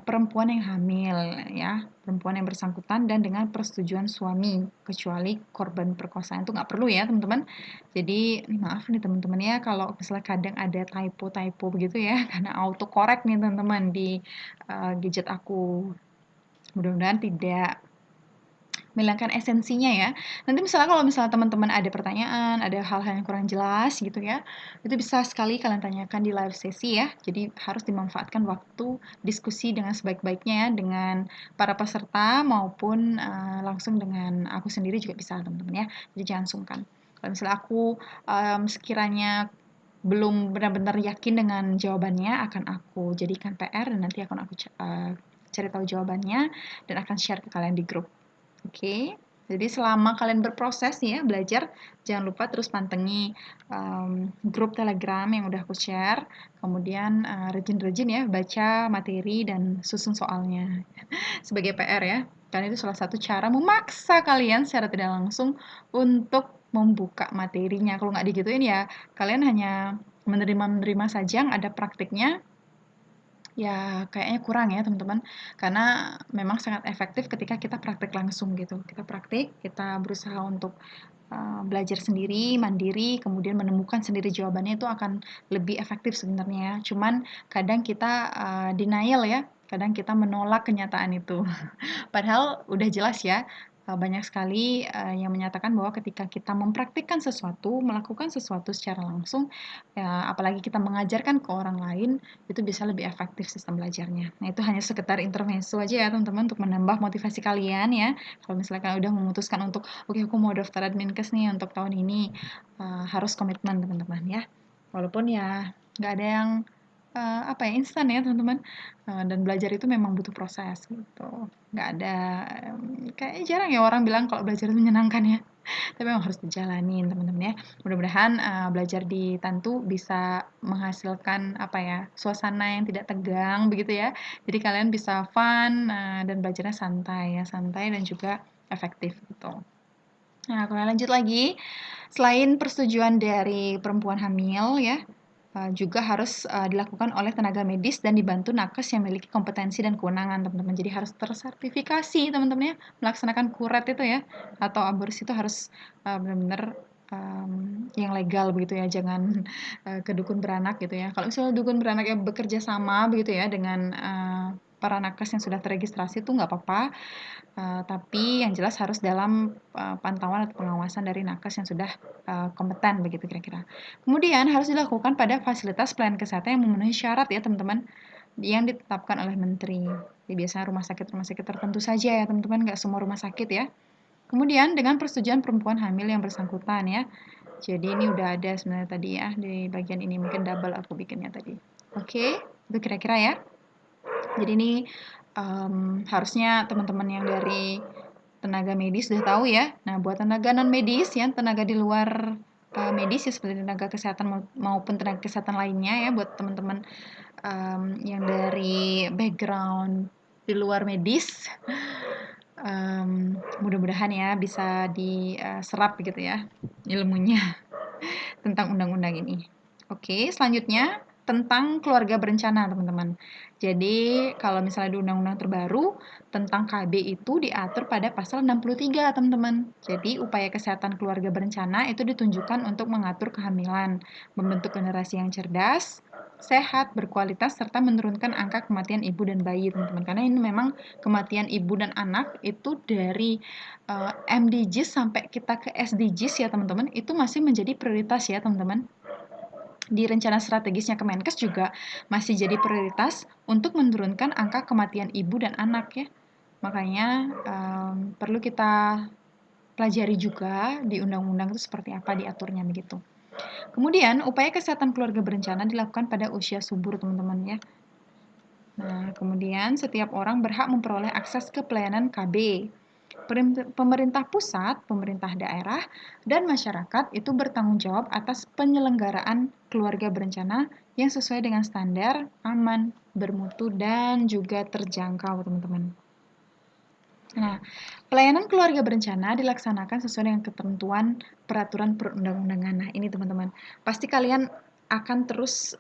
perempuan yang hamil ya, perempuan yang bersangkutan dan dengan persetujuan suami, kecuali korban perkosaan itu nggak perlu ya teman-teman. Jadi maaf nih teman-teman ya kalau misalnya kadang ada typo-typo begitu ya, karena autocorrect nih teman-teman di gadget aku. Mudah-mudahan tidak menghilangkan esensinya ya. Nanti misalnya kalau misalnya teman-teman ada pertanyaan, ada hal-hal yang kurang jelas gitu ya, itu bisa sekali kalian tanyakan di live sesi ya. Jadi harus dimanfaatkan waktu diskusi dengan sebaik-baiknya ya, dengan para peserta maupun langsung dengan aku sendiri juga bisa teman-teman ya. Jadi jangan sungkan. Kalau misalnya aku sekiranya belum benar-benar yakin dengan jawabannya, akan aku jadikan PR dan nanti akan aku cari tahu jawabannya dan akan share ke kalian di grup. Oke, jadi selama kalian berproses ya belajar, jangan lupa terus pantengi grup Telegram yang udah aku share, kemudian rajin-rajin ya baca materi dan susun soalnya sebagai PR ya. Karena itu salah satu cara memaksa kalian secara tidak langsung untuk membuka materinya. Kalau nggak digituin ya kalian hanya menerima saja, nggak ada praktiknya, ya kayaknya kurang ya teman-teman, karena memang sangat efektif ketika kita praktik langsung gitu. Kita praktik, kita berusaha untuk belajar sendiri, mandiri, kemudian menemukan sendiri jawabannya itu akan lebih efektif sebenarnya. Cuman kadang kita denial ya, kadang kita menolak kenyataan itu. Padahal udah jelas ya, banyak sekali yang menyatakan bahwa ketika kita mempraktikkan sesuatu, melakukan sesuatu secara langsung, apalagi kita mengajarkan ke orang lain, itu bisa lebih efektif sistem belajarnya. Nah, itu hanya sekedar intermezzo aja ya teman-teman untuk menambah motivasi kalian ya. Kalau misalnya kalian udah memutuskan untuk, oke aku mau daftar Adminkes nih untuk tahun ini, harus komitmen teman-teman ya. Walaupun ya nggak ada yang instan ya teman-teman, dan belajar itu memang butuh proses gitu. Nggak ada, kayaknya jarang ya orang bilang kalau belajar itu menyenangkan ya. Tapi memang harus dijalanin teman-teman ya. Mudah-mudahan belajar di Tantu bisa menghasilkan suasana yang tidak tegang begitu ya. Jadi kalian bisa fun dan belajarnya santai ya, santai dan juga efektif gitu. Nah, kalau lanjut lagi, selain persetujuan dari perempuan hamil ya, juga harus dilakukan oleh tenaga medis dan dibantu nakes yang memiliki kompetensi dan kewenangan teman-teman. Jadi harus tersertifikasi teman-teman ya, melaksanakan kuret itu ya, atau aborsi itu harus benar-benar yang legal begitu ya, jangan ke dukun beranak gitu ya. Kalau misalnya dukun beranak yang bekerja sama begitu ya dengan para nakes yang sudah terregistrasi itu nggak apa-apa. Tapi yang jelas harus dalam pantauan atau pengawasan dari nakes yang sudah kompeten begitu kira-kira. Kemudian harus dilakukan pada fasilitas pelayanan kesehatan yang memenuhi syarat ya teman-teman, yang ditetapkan oleh menteri. Jadi biasanya rumah sakit tertentu saja ya teman-teman, nggak semua rumah sakit ya. Kemudian dengan persetujuan perempuan hamil yang bersangkutan ya. Jadi ini udah ada sebenarnya tadi ya di bagian ini, mungkin double aku bikinnya tadi. Oke, itu kira-kira ya. Jadi ini harusnya teman-teman yang dari tenaga medis sudah tahu ya. Nah, buat tenaga non medis ya, tenaga di luar medis ya seperti tenaga kesehatan maupun tenaga kesehatan lainnya ya, buat teman-teman yang dari background di luar medis, mudah-mudahan ya bisa diserap gitu ya ilmunya tentang undang-undang ini. Oke, selanjutnya tentang keluarga berencana, teman-teman. Jadi, kalau misalnya di undang-undang terbaru tentang KB itu diatur pada pasal 63, teman-teman. Jadi, upaya kesehatan keluarga berencana itu ditunjukkan untuk mengatur kehamilan, membentuk generasi yang cerdas, sehat, berkualitas, serta menurunkan angka kematian ibu dan bayi, teman-teman. Karena ini memang kematian ibu dan anak itu dari MDGs sampai kita ke SDGs ya, teman-teman, itu masih menjadi prioritas ya, teman-teman. Di rencana strategisnya Kemenkes juga masih jadi prioritas untuk menurunkan angka kematian ibu dan anak ya. Makanya perlu kita pelajari juga di undang-undang itu seperti apa diaturnya begitu. Kemudian upaya kesehatan keluarga berencana dilakukan pada usia subur teman-teman ya. Nah, kemudian setiap orang berhak memperoleh akses ke pelayanan KB. Pemerintah pusat, pemerintah daerah, dan masyarakat itu bertanggung jawab atas penyelenggaraan keluarga berencana yang sesuai dengan standar, aman, bermutu, dan juga terjangkau, teman-teman. Nah, pelayanan keluarga berencana dilaksanakan sesuai dengan ketentuan peraturan perundang-undangan. Nah, ini teman-teman, pasti kalian akan terus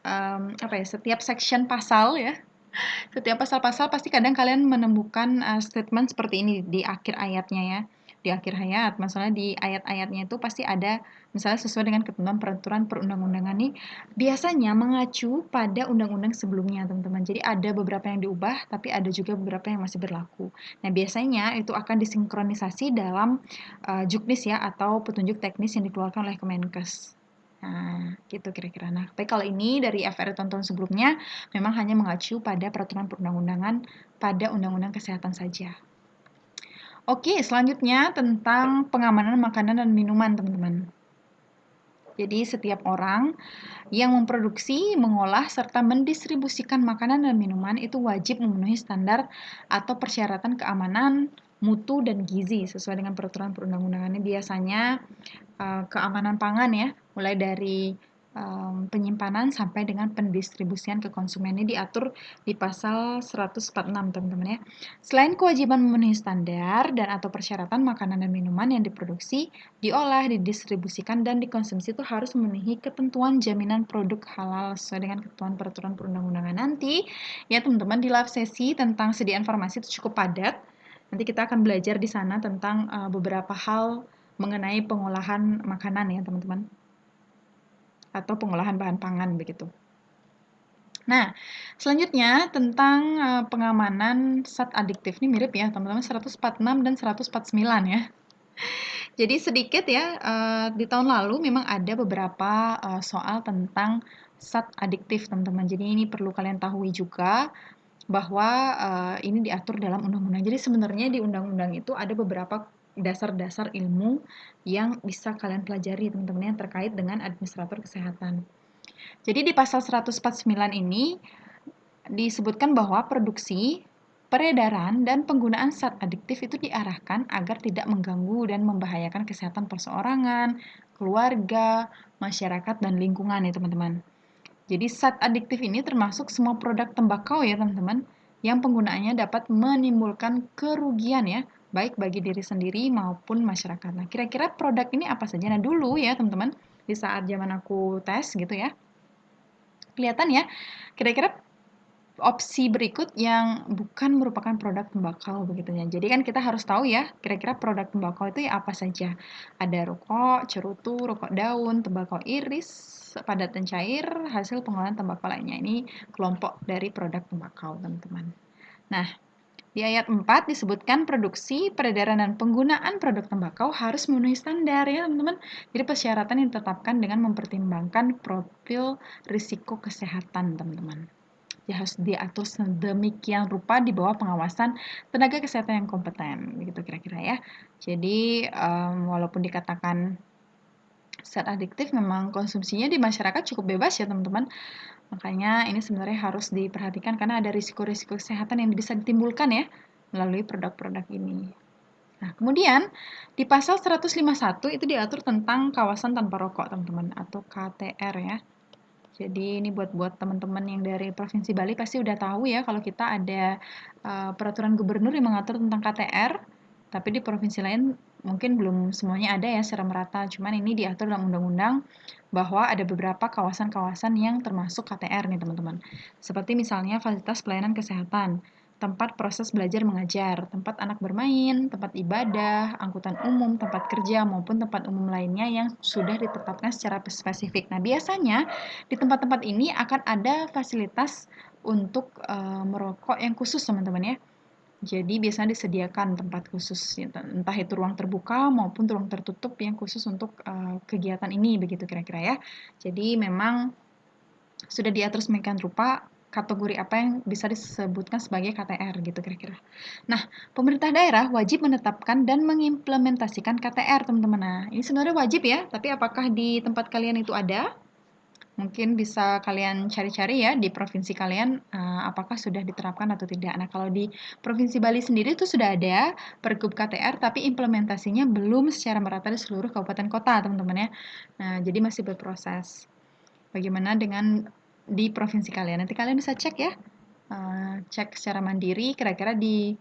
setiap section pasal ya, setiap pasal-pasal pasti kadang kalian menemukan statement seperti ini di akhir ayatnya ya. Di akhir ayat, misalnya di ayat-ayatnya itu pasti ada misalnya sesuai dengan ketentuan peraturan perundang-undangan nih, biasanya mengacu pada undang-undang sebelumnya, teman-teman. Jadi ada beberapa yang diubah, tapi ada juga beberapa yang masih berlaku. Nah, biasanya itu akan disinkronisasi dalam juknis ya atau petunjuk teknis yang dikeluarkan oleh Kemenkes. Nah, gitu kira-kira. Nah, tapi kalau ini dari FR tahun-tahun sebelumnya memang hanya mengacu pada peraturan perundang-undangan pada Undang-Undang Kesehatan saja. Oke, selanjutnya tentang pengamanan makanan dan minuman, teman-teman. Jadi setiap orang yang memproduksi, mengolah, serta mendistribusikan makanan dan minuman itu wajib memenuhi standar atau persyaratan keamanan, mutu, dan gizi sesuai dengan peraturan perundang-undangannya. Biasanya keamanan pangan ya, mulai dari penyimpanan sampai dengan pendistribusian ke konsumen ini diatur di pasal 146 teman-teman ya. Selain kewajiban memenuhi standar dan atau persyaratan makanan dan minuman yang diproduksi, diolah, didistribusikan, dan dikonsumsi itu harus memenuhi ketentuan jaminan produk halal sesuai dengan ketentuan peraturan perundang-undangan. Nanti ya teman-teman di live sesi tentang sediaan farmasi itu cukup padat. Nanti kita akan belajar di sana tentang beberapa hal mengenai pengolahan makanan ya teman-teman, atau pengolahan bahan pangan begitu. Nah, selanjutnya tentang pengamanan zat adiktif. Ini mirip ya teman-teman, 146 dan 149 ya. Jadi sedikit ya, di tahun lalu memang ada beberapa soal tentang zat adiktif teman-teman. Jadi ini perlu kalian tahu juga bahwa ini diatur dalam undang-undang. Jadi sebenarnya di undang-undang itu ada beberapa dasar-dasar ilmu yang bisa kalian pelajari teman-teman yang terkait dengan administrator kesehatan. Jadi di pasal 149 ini disebutkan bahwa produksi, peredaran, dan penggunaan zat adiktif itu diarahkan agar tidak mengganggu dan membahayakan kesehatan perseorangan, keluarga, masyarakat, dan lingkungan ya teman-teman. Jadi zat adiktif ini termasuk semua produk tembakau ya teman-teman, yang penggunaannya dapat menimbulkan kerugian ya, baik bagi diri sendiri maupun masyarakat. Nah, kira-kira produk ini apa saja? Nah, dulu ya teman-teman, di saat zaman aku tes gitu ya, kelihatan ya, kira-kira opsi berikut yang bukan merupakan produk tembakau begitu ya. Jadi kan kita harus tahu ya, kira-kira produk tembakau itu ya apa saja. Ada rokok, cerutu, rokok daun, tembakau iris, padat dan cair, hasil pengolahan tembakau lainnya. Ini kelompok dari produk tembakau, teman-teman. Nah, di ayat 4 disebutkan produksi, peredaran, dan penggunaan produk tembakau harus memenuhi standar ya teman-teman. Jadi persyaratan yang ditetapkan dengan mempertimbangkan profil risiko kesehatan teman-teman. Ya harus diatur sedemikian rupa di bawah pengawasan tenaga kesehatan yang kompeten, begitu kira-kira ya. Jadi walaupun dikatakan zat adiktif, memang konsumsinya di masyarakat cukup bebas ya teman-teman. Makanya ini sebenarnya harus diperhatikan karena ada risiko-risiko kesehatan yang bisa ditimbulkan ya melalui produk-produk ini. Nah, kemudian di pasal 151 itu diatur tentang kawasan tanpa rokok, teman-teman, atau KTR ya. Jadi ini buat teman-teman yang dari Provinsi Bali pasti udah tahu ya kalau kita ada peraturan gubernur yang mengatur tentang KTR, tapi di provinsi lain mungkin belum semuanya ada ya secara merata. Cuman ini diatur dalam undang-undang bahwa ada beberapa kawasan-kawasan yang termasuk KTR nih teman-teman. Seperti misalnya fasilitas pelayanan kesehatan, tempat proses belajar mengajar, tempat anak bermain, tempat ibadah, angkutan umum, tempat kerja, maupun tempat umum lainnya yang sudah ditetapkan secara spesifik. Nah, biasanya di tempat-tempat ini akan ada fasilitas untuk merokok yang khusus teman-teman ya. Jadi biasanya disediakan tempat khusus, entah itu ruang terbuka maupun ruang tertutup yang khusus untuk kegiatan ini, begitu kira-kira ya. Jadi memang sudah diatur sedemikian rupa kategori apa yang bisa disebutkan sebagai KTR gitu kira-kira. Nah, pemerintah daerah wajib menetapkan dan mengimplementasikan KTR, teman-teman. Nah, ini sebenarnya wajib ya, tapi apakah di tempat kalian itu ada? Mungkin bisa kalian cari-cari ya di provinsi kalian apakah sudah diterapkan atau tidak. Nah, kalau di Provinsi Bali sendiri itu sudah ada Pergub KTR, tapi implementasinya belum secara merata di seluruh kabupaten kota, teman-teman ya. Nah, jadi masih berproses. Bagaimana dengan di provinsi kalian? Nanti kalian bisa cek ya, cek secara mandiri kira-kira di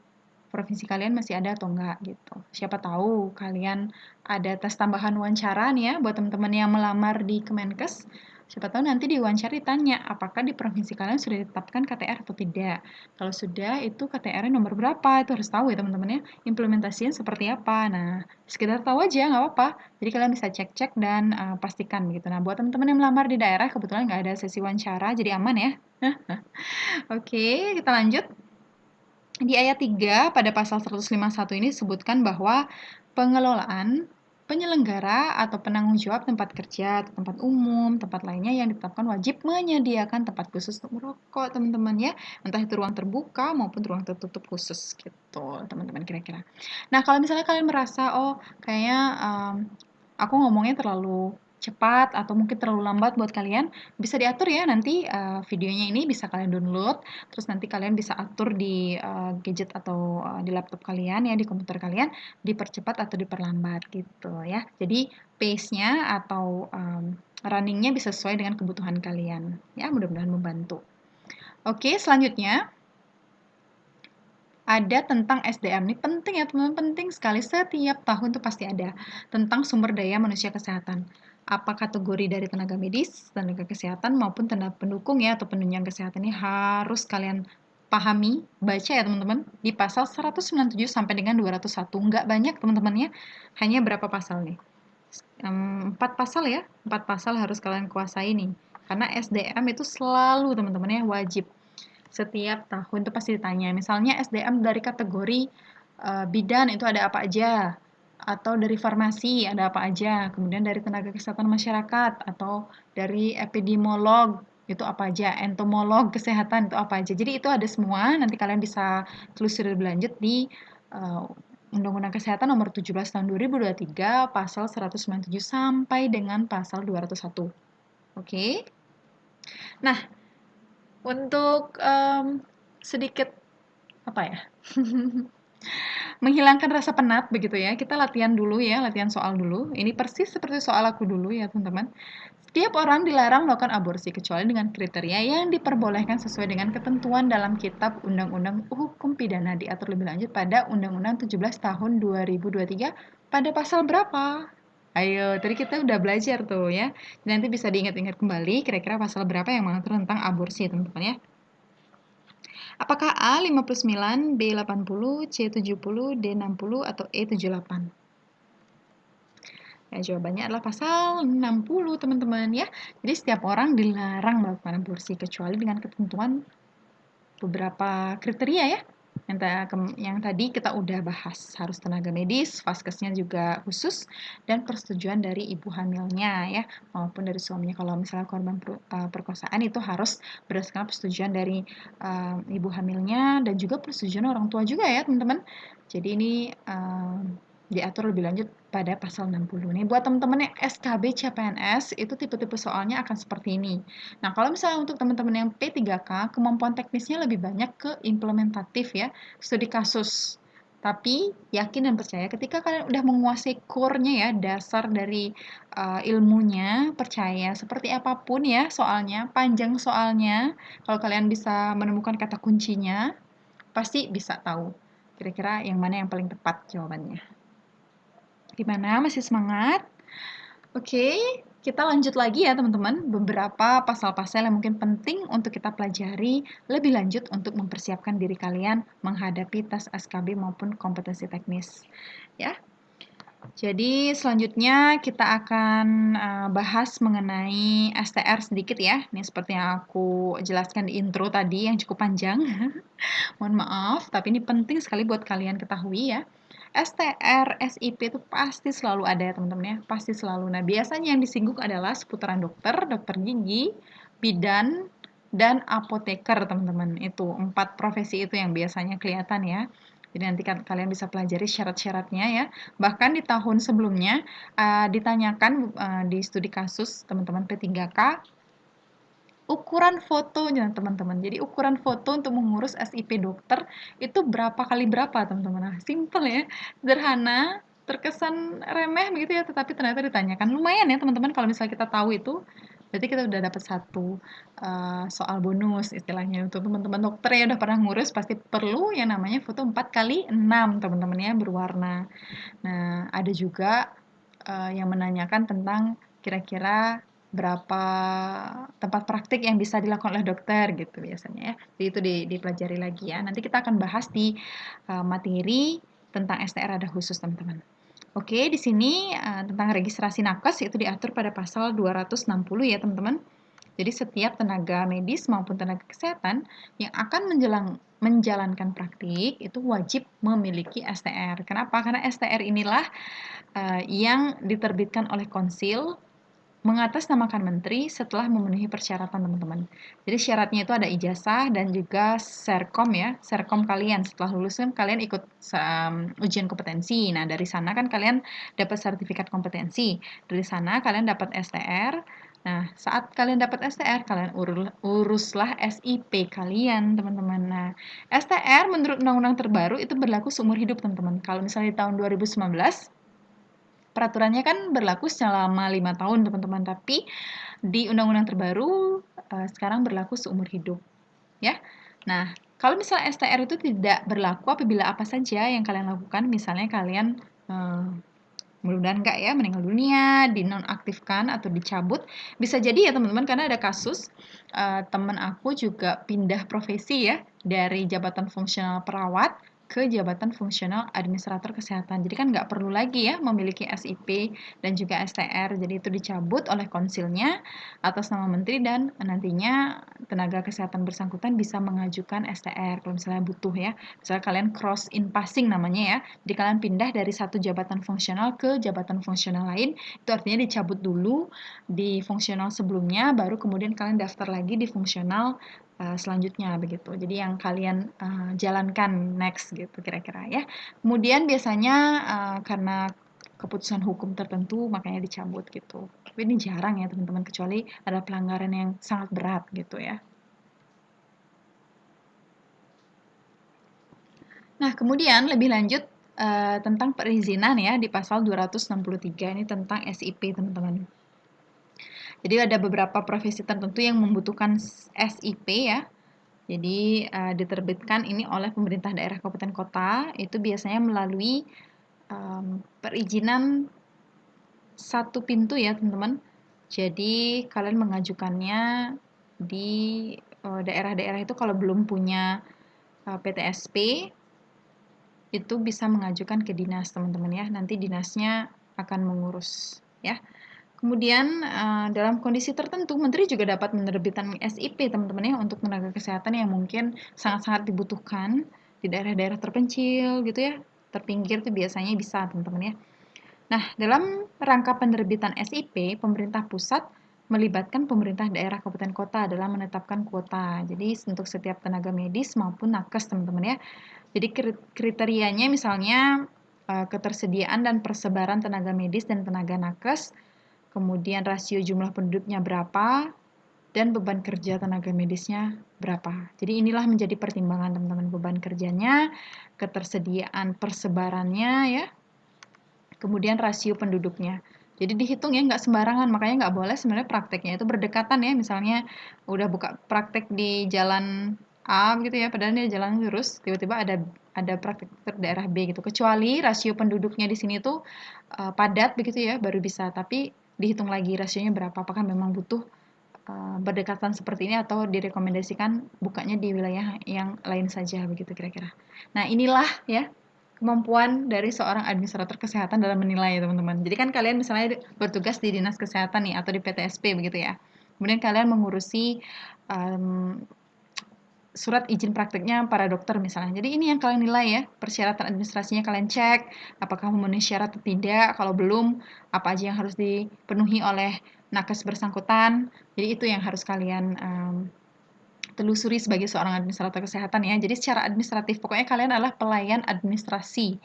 provinsi kalian masih ada atau enggak gitu. Siapa tahu kalian ada tes tambahan wawancara nih ya buat teman-teman yang melamar di Kemenkes. Siapa tahu nanti di wawancara ditanya apakah di provinsi kalian sudah ditetapkan KTR atau tidak. Kalau sudah, itu KTR-nya nomor berapa? Itu harus tahu ya teman-teman ya. Implementasinya seperti apa. Nah, sekedar tahu aja nggak apa-apa. Jadi kalian bisa cek-cek dan pastikan gitu. Nah, buat teman-teman yang melamar di daerah kebetulan nggak ada sesi wawancara, jadi aman ya. Oke, kita lanjut. Di ayat 3 pada pasal 151 ini disebutkan bahwa pengelolaan, penyelenggara atau penanggung jawab tempat kerja, tempat umum, tempat lainnya yang ditetapkan wajib menyediakan tempat khusus untuk merokok, teman-teman ya. Entah itu ruang terbuka maupun ruang tertutup khusus gitu, teman-teman kira-kira. Nah, kalau misalnya kalian merasa, oh kayaknya aku ngomongnya terlalu cepat atau mungkin terlalu lambat buat kalian, bisa diatur ya nanti videonya ini bisa kalian download, terus nanti kalian bisa atur di gadget atau di laptop kalian ya, di komputer kalian, dipercepat atau diperlambat gitu ya. Jadi pace-nya atau running-nya bisa sesuai dengan kebutuhan kalian ya, mudah-mudahan membantu. Oke, selanjutnya ada tentang SDM. Ini penting ya teman-teman, penting sekali, setiap tahun tuh pasti ada tentang sumber daya manusia kesehatan. Apa kategori dari tenaga medis, tenaga kesehatan maupun tenaga pendukung ya atau penunjang kesehatan ini harus kalian pahami, baca ya teman-teman di pasal 197 sampai dengan 201. Nggak banyak teman-teman ya, hanya berapa pasal nih? 4 pasal ya, 4 pasal harus kalian kuasai nih. Karena SDM itu selalu teman-teman ya wajib. Setiap tahun itu pasti ditanya. Misalnya SDM dari kategori bidan itu ada apa aja, atau dari farmasi ada apa aja, kemudian dari tenaga kesehatan masyarakat, atau dari epidemiolog itu apa aja, entomolog kesehatan itu apa aja. Jadi itu ada semua, nanti kalian bisa telusuri lebih lanjut di Undang-Undang Kesehatan Nomor 17 Tahun 2023, Pasal 197 sampai dengan Pasal 201. Oke? Nah, untuk sedikit apa ya? Menghilangkan rasa penat begitu ya. Kita latihan dulu ya, latihan soal dulu. Ini persis seperti soal aku dulu ya, teman-teman. Setiap orang dilarang melakukan aborsi kecuali dengan kriteria yang diperbolehkan sesuai dengan ketentuan dalam Kitab Undang-Undang Hukum Pidana diatur lebih lanjut pada Undang-Undang 17 Tahun 2023 pada pasal berapa? Ayo, tadi kita udah belajar tuh ya. Nanti bisa diingat-ingat kembali kira-kira pasal berapa yang mengatur tentang aborsi, teman-teman ya. Apakah A 59, B 80, C 70, D 60, atau E 78? Ya, jawabannya adalah pasal 60, teman-teman ya. Jadi setiap orang dilarang melakukan aborsi kecuali dengan ketentuan beberapa kriteria ya. Yang tadi kita udah bahas, harus tenaga medis, vaskesnya juga khusus, dan persetujuan dari ibu hamilnya ya, maupun dari suaminya. Kalau misalnya korban perkosaan itu harus berdasarkan persetujuan dari ibu hamilnya dan juga persetujuan orang tua juga ya teman-teman. Jadi ini diatur lebih lanjut pada pasal 60. Nih buat teman-teman yang SKB CPNS itu tipe-tipe soalnya akan seperti ini. Nah, kalau misalnya untuk teman-teman yang P3K, kemampuan teknisnya lebih banyak ke implementatif ya, studi kasus. Tapi yakin dan percaya ketika kalian udah menguasai core-nya ya, dasar dari ilmunya, percaya seperti apapun ya soalnya, panjang soalnya, kalau kalian bisa menemukan kata kuncinya, pasti bisa tahu kira-kira yang mana yang paling tepat jawabannya. Gimana? Masih semangat? Oke, kita lanjut lagi ya teman-teman. Beberapa pasal-pasal yang mungkin penting untuk kita pelajari lebih lanjut untuk mempersiapkan diri kalian menghadapi tes SKB maupun kompetensi teknis. Ya. Jadi selanjutnya kita akan bahas mengenai STR sedikit ya. Ini seperti yang aku jelaskan di intro tadi yang cukup panjang. Mohon maaf, tapi ini penting sekali buat kalian ketahui ya. STR, SIP itu pasti selalu ada ya teman-teman ya, pasti selalu. Nah, biasanya yang disinggung adalah seputaran dokter, dokter gigi, bidan, dan apoteker teman-teman. Itu 4 profesi itu yang biasanya kelihatan ya. Jadi nanti kalian bisa pelajari syarat-syaratnya ya. Bahkan di tahun sebelumnya ditanyakan di studi kasus teman-teman P3K, ukuran fotonya teman-teman. Jadi ukuran foto untuk mengurus SIP dokter itu berapa kali berapa teman-teman. Nah, simple ya, sederhana, terkesan remeh begitu ya, tetapi ternyata ditanyakan. Lumayan ya teman-teman kalau misalnya kita tahu itu, berarti kita udah dapat satu soal bonus istilahnya. Untuk teman-teman dokter ya udah pernah ngurus pasti perlu yang namanya foto 4x6 teman-teman ya, berwarna. Nah, ada juga yang menanyakan tentang kira-kira berapa tempat praktik yang bisa dilakukan oleh dokter gitu biasanya ya. Jadi itu dipelajari lagi ya. Nanti kita akan bahas di materi tentang STR ada khusus teman-teman. Oke, di sini tentang registrasi nakes itu diatur pada pasal 260 ya teman-teman. Jadi setiap tenaga medis maupun tenaga kesehatan yang akan menjalankan praktik itu wajib memiliki STR. Kenapa? Karena STR inilah yang diterbitkan oleh konsil mengatasnamakan menteri setelah memenuhi persyaratan teman-teman. Jadi syaratnya itu ada ijazah dan juga serkom ya, serkom kalian setelah lulus kan kalian ikut ujian kompetensi. Nah dari sana kan kalian dapat sertifikat kompetensi. Dari sana kalian dapat STR. Nah saat kalian dapat STR kalian uruslah SIP kalian teman-teman. Nah STR menurut undang-undang terbaru itu berlaku seumur hidup teman-teman. Kalau misalnya di tahun 2019 peraturannya kan berlaku selama 5 tahun teman-teman, tapi di undang-undang terbaru sekarang berlaku seumur hidup ya. Nah, kalau misalnya STR itu tidak berlaku apabila apa saja yang kalian lakukan, misalnya kalian mudah-mudahan enggak ya meninggal dunia, dinonaktifkan atau dicabut, bisa jadi ya teman-teman karena ada kasus teman aku juga pindah profesi ya dari jabatan fungsional perawat ke jabatan fungsional administrator kesehatan. Jadi kan nggak perlu lagi ya memiliki SIP dan juga STR. Jadi itu dicabut oleh konsilnya atas nama menteri dan nantinya tenaga kesehatan bersangkutan bisa mengajukan STR kalau misalnya butuh ya. Misalnya kalian cross in passing namanya ya. Jadi kalian pindah dari satu jabatan fungsional ke jabatan fungsional lain. Itu artinya dicabut dulu di fungsional sebelumnya, baru kemudian kalian daftar lagi di fungsional selanjutnya begitu. Jadi yang kalian jalankan next gitu kira-kira ya. Kemudian biasanya karena keputusan hukum tertentu makanya dicabut gitu. Tapi ini jarang ya teman-teman, kecuali ada pelanggaran yang sangat berat gitu ya. Nah, kemudian lebih lanjut tentang perizinan ya di pasal 263 ini tentang SIP teman-teman. Jadi ada beberapa profesi tertentu yang membutuhkan SIP ya. Jadi diterbitkan ini oleh pemerintah daerah kabupaten kota, itu biasanya melalui perizinan satu pintu ya teman-teman. Jadi kalian mengajukannya di daerah-daerah itu kalau belum punya PTSP itu bisa mengajukan ke dinas teman-teman ya. Nanti dinasnya akan mengurus ya. Kemudian dalam kondisi tertentu menteri juga dapat menerbitkan SIP teman-teman ya untuk tenaga kesehatan yang mungkin sangat-sangat dibutuhkan di daerah-daerah terpencil gitu ya, terpinggir tuh biasanya bisa teman-teman ya. Nah, dalam rangka penerbitan SIP, pemerintah pusat melibatkan pemerintah daerah kabupaten kota dalam menetapkan kuota. Jadi untuk setiap tenaga medis maupun nakes teman-teman ya. Jadi kriterianya misalnya ketersediaan dan persebaran tenaga medis dan tenaga nakes, kemudian rasio jumlah penduduknya berapa, dan beban kerja tenaga medisnya berapa. Jadi inilah menjadi pertimbangan teman-teman, beban kerjanya, ketersediaan persebarannya ya, kemudian rasio penduduknya. Jadi dihitung ya, nggak sembarangan, makanya nggak boleh sebenarnya prakteknya itu berdekatan ya, misalnya udah buka praktek di jalan A gitu ya, padahal dia jalan lurus, tiba-tiba ada praktek di daerah B gitu. Kecuali rasio penduduknya di sini tuh padat begitu ya, baru bisa. Tapi dihitung lagi rasionya berapa, apakah memang butuh berdekatan seperti ini atau direkomendasikan bukanya di wilayah yang lain saja begitu kira-kira. Nah, inilah ya kemampuan dari seorang administrator kesehatan dalam menilai teman-teman. Jadi kan kalian misalnya bertugas di dinas kesehatan nih atau di PTSP begitu ya. Kemudian kalian mengurusi surat izin prakteknya para dokter misalnya. Jadi ini yang kalian nilai ya, persyaratan administrasinya kalian cek, apakah memenuhi syarat atau tidak, kalau belum, apa aja yang harus dipenuhi oleh nakes bersangkutan. Jadi itu yang harus kalian telusuri sebagai seorang administrator kesehatan ya. Jadi secara administratif, pokoknya kalian adalah pelayan administrasi.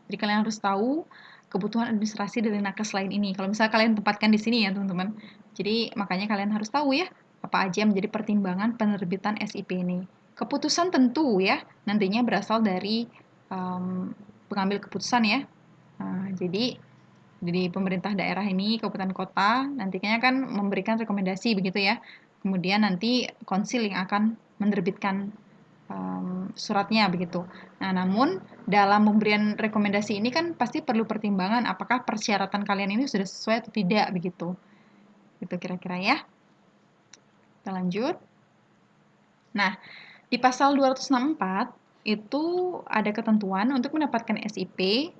Jadi kalian harus tahu kebutuhan administrasi dari nakes lain ini. Kalau misalnya kalian tempatkan di sini ya teman-teman. Jadi makanya kalian harus tahu ya, apa aja yang menjadi pertimbangan penerbitan SIP ini. Keputusan tentu ya, nantinya berasal dari pengambil keputusan ya. Jadi dari pemerintah daerah ini, kabupaten kota, nantinya kan memberikan rekomendasi begitu ya. Kemudian nanti konsil yang akan menerbitkan suratnya begitu. Nah, namun dalam pemberian rekomendasi ini kan pasti perlu pertimbangan apakah persyaratan kalian ini sudah sesuai atau tidak begitu. Itu kira-kira ya. Kita lanjut. Nah, di pasal 264 itu ada ketentuan untuk mendapatkan SIP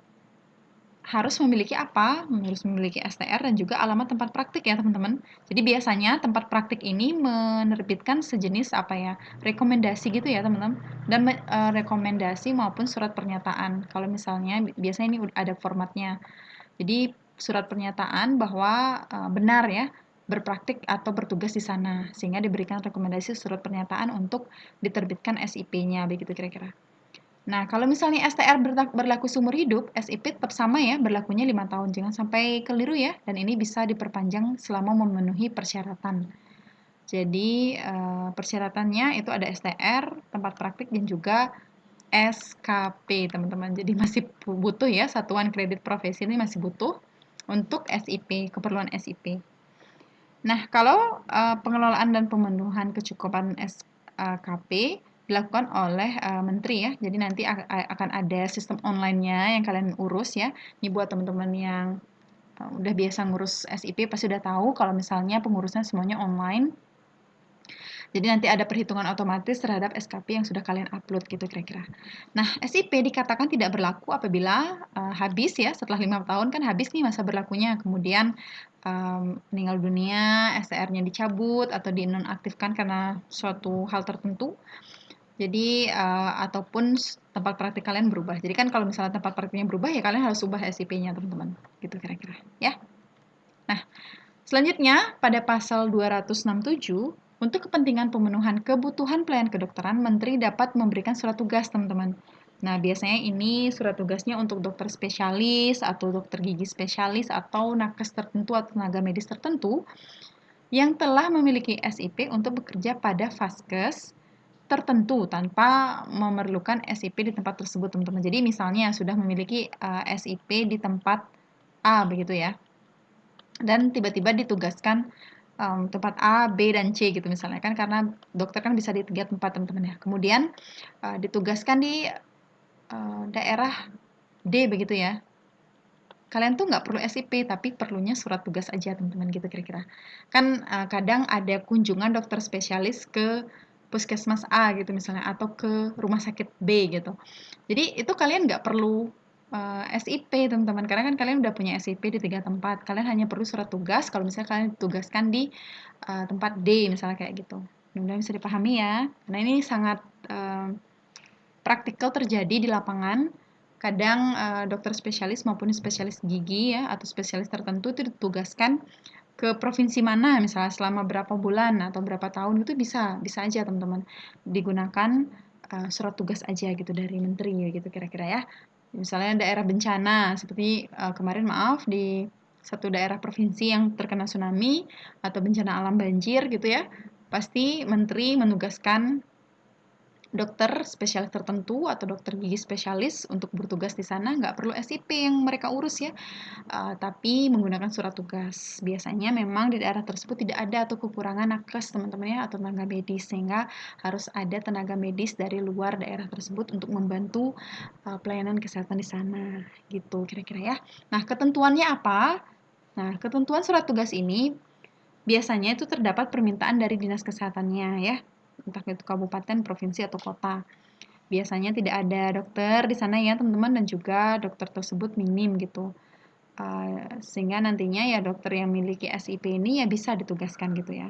harus memiliki apa? Harus memiliki STR dan juga alamat tempat praktik ya teman-teman. Jadi biasanya tempat praktik ini menerbitkan sejenis apa ya, rekomendasi gitu ya teman-teman. Dan rekomendasi maupun surat pernyataan. Kalau misalnya biasanya ini ada formatnya. Jadi surat pernyataan bahwa benar ya berpraktik atau bertugas di sana, sehingga diberikan rekomendasi surat pernyataan untuk diterbitkan SIP-nya begitu kira-kira. Nah, kalau misalnya STR berlaku seumur hidup, SIP tetap sama ya, berlakunya 5 tahun. Jangan sampai keliru ya, dan ini bisa diperpanjang selama memenuhi persyaratan. Jadi, persyaratannya itu ada STR, tempat praktik, dan juga SKP, teman-teman. Jadi masih butuh ya, Satuan Kredit Profesi ini masih butuh untuk SIP, keperluan SIP. Nah, kalau pengelolaan dan pemenuhan kecukupan SKP dilakukan oleh menteri ya. Jadi nanti akan ada sistem online-nya yang kalian urus ya. Ini buat teman-teman yang udah biasa ngurus SIP pasti udah tahu kalau misalnya pengurusan semuanya online. Jadi nanti ada perhitungan otomatis terhadap SKP yang sudah kalian upload gitu kira-kira. Nah, SIP dikatakan tidak berlaku apabila habis ya, setelah 5 tahun kan habis nih masa berlakunya, kemudian meninggal dunia, STR-nya dicabut atau dinonaktifkan karena suatu hal tertentu. Jadi ataupun tempat praktik kalian berubah. Jadi kan kalau misalnya tempat praktiknya berubah ya kalian harus ubah SIP-nya teman-teman. Gitu kira-kira ya. Nah, selanjutnya pada pasal 267 untuk kepentingan pemenuhan kebutuhan pelayanan kedokteran, Menteri dapat memberikan surat tugas, teman-teman. Nah, biasanya ini surat tugasnya untuk dokter spesialis atau dokter gigi spesialis atau nakes tertentu atau tenaga medis tertentu yang telah memiliki SIP untuk bekerja pada vaskes tertentu tanpa memerlukan SIP di tempat tersebut, teman-teman. Jadi misalnya sudah memiliki SIP di tempat A begitu ya. Dan tiba-tiba ditugaskan tempat A, B, dan C gitu misalnya kan karena dokter kan bisa di 3 tempat teman-teman ya. Kemudian ditugaskan di daerah D begitu ya. Kalian tuh nggak perlu SIP tapi perlunya surat tugas aja teman-teman gitu kira-kira. Kan kadang ada kunjungan dokter spesialis ke puskesmas A gitu misalnya atau ke rumah sakit B gitu. Jadi itu kalian nggak perlu SIP teman-teman karena kan kalian udah punya SIP di 3 tempat. Kalian hanya perlu surat tugas kalau misalnya kalian ditugaskan di tempat D misalnya kayak gitu. Mudah-mudahan bisa dipahami ya. Nah ini sangat praktikal terjadi di lapangan. Kadang dokter spesialis maupun spesialis gigi ya atau spesialis tertentu itu ditugaskan ke provinsi mana misalnya selama berapa bulan atau berapa tahun itu bisa aja teman-teman digunakan surat tugas aja gitu dari menteri gitu kira-kira ya. Misalnya daerah bencana seperti kemarin maaf di satu daerah provinsi yang terkena tsunami atau bencana alam banjir gitu ya. Pasti menteri menugaskan dokter spesialis tertentu atau dokter gigi spesialis untuk bertugas di sana, nggak perlu SIP yang mereka urus ya, tapi menggunakan surat tugas. Biasanya memang di daerah tersebut tidak ada atau kekurangan nakes teman-teman ya atau tenaga medis sehingga harus ada tenaga medis dari luar daerah tersebut untuk membantu pelayanan kesehatan di sana gitu kira-kira ya. Nah ketentuannya apa? Nah ketentuan surat tugas ini biasanya itu terdapat permintaan dari dinas kesehatannya ya, entah itu kabupaten, provinsi, atau kota. Biasanya tidak ada dokter di sana ya teman-teman dan juga dokter tersebut minim gitu. Sehingga nantinya ya dokter yang memiliki SIP ini ya bisa ditugaskan gitu ya.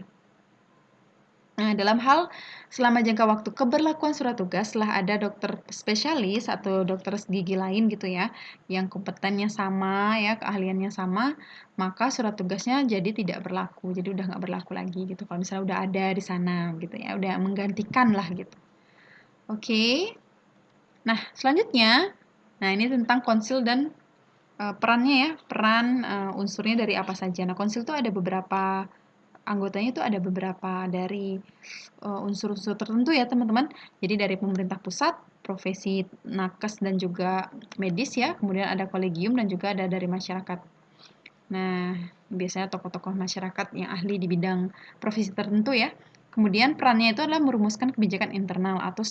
Nah, dalam hal selama jangka waktu keberlakuan surat tugas setelah ada dokter spesialis atau dokter gigi lain gitu ya, yang kompetennya sama ya, keahliannya sama, maka surat tugasnya jadi tidak berlaku. Jadi udah nggak berlaku lagi gitu. Kalau misalnya udah ada di sana gitu ya, udah menggantikan lah gitu. Oke. Nah, selanjutnya, nah ini tentang konsil dan perannya ya, peran unsurnya dari apa saja. Nah, konsil itu ada beberapa anggotanya itu ada beberapa dari unsur-unsur tertentu ya teman-teman. Jadi dari pemerintah pusat, profesi nakes dan juga medis ya, kemudian ada kolegium dan juga ada dari masyarakat. Nah, biasanya tokoh-tokoh masyarakat yang ahli di bidang profesi tertentu ya. Kemudian perannya itu adalah merumuskan kebijakan internal atau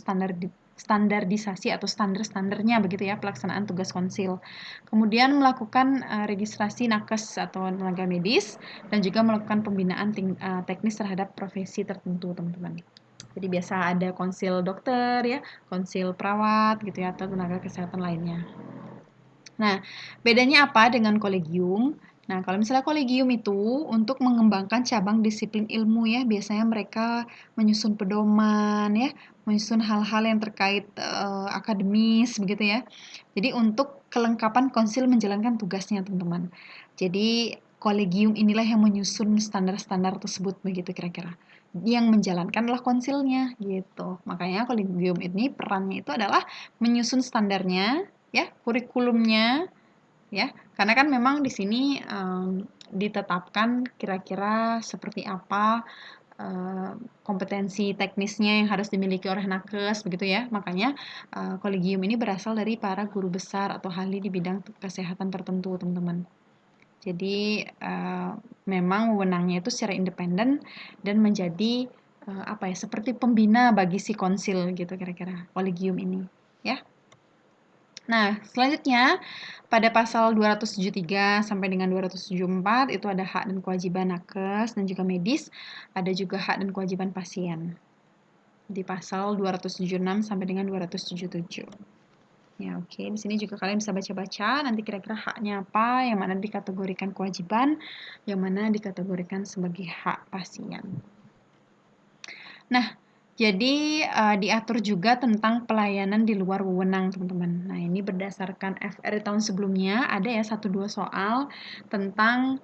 standarisasi atau standar-standarnya begitu ya pelaksanaan tugas konsil. Kemudian melakukan registrasi nakes atau tenaga medis dan juga melakukan pembinaan teknis terhadap profesi tertentu teman-teman. Jadi biasa ada konsil dokter ya, konsil perawat gitu ya atau tenaga kesehatan lainnya. Nah, bedanya apa dengan kolegium? Nah, kalau misalnya kolegium itu untuk mengembangkan cabang disiplin ilmu ya, biasanya mereka menyusun pedoman ya, menyusun hal-hal yang terkait akademis begitu ya. Jadi untuk kelengkapan konsil menjalankan tugasnya, teman-teman. Jadi kolegium inilah yang menyusun standar-standar tersebut begitu kira-kira. Yang menjalankanlah konsilnya gitu. Makanya kolegium ini perannya itu adalah menyusun standarnya ya, kurikulumnya ya. Karena kan memang di sini ditetapkan kira-kira seperti apa kompetensi teknisnya yang harus dimiliki oleh nakes begitu ya. Makanya kolegium ini berasal dari para guru besar atau ahli di bidang kesehatan tertentu, teman-teman. Jadi memang wewenangnya itu secara independen dan menjadi apa ya, seperti pembina bagi si konsil gitu kira-kira kolegium ini, ya. Nah, selanjutnya pada pasal 273 sampai dengan 274 itu ada hak dan kewajiban nakes dan juga medis, ada juga hak dan kewajiban pasien. Di pasal 276 sampai dengan 277. Ya, oke. Di sini juga kalian bisa baca-baca nanti kira-kira haknya apa, yang mana dikategorikan kewajiban, yang mana dikategorikan sebagai hak pasien. Nah, jadi diatur juga tentang pelayanan di luar wewenang, teman-teman. Nah, ini berdasarkan FR di tahun sebelumnya ada ya 1-2 soal tentang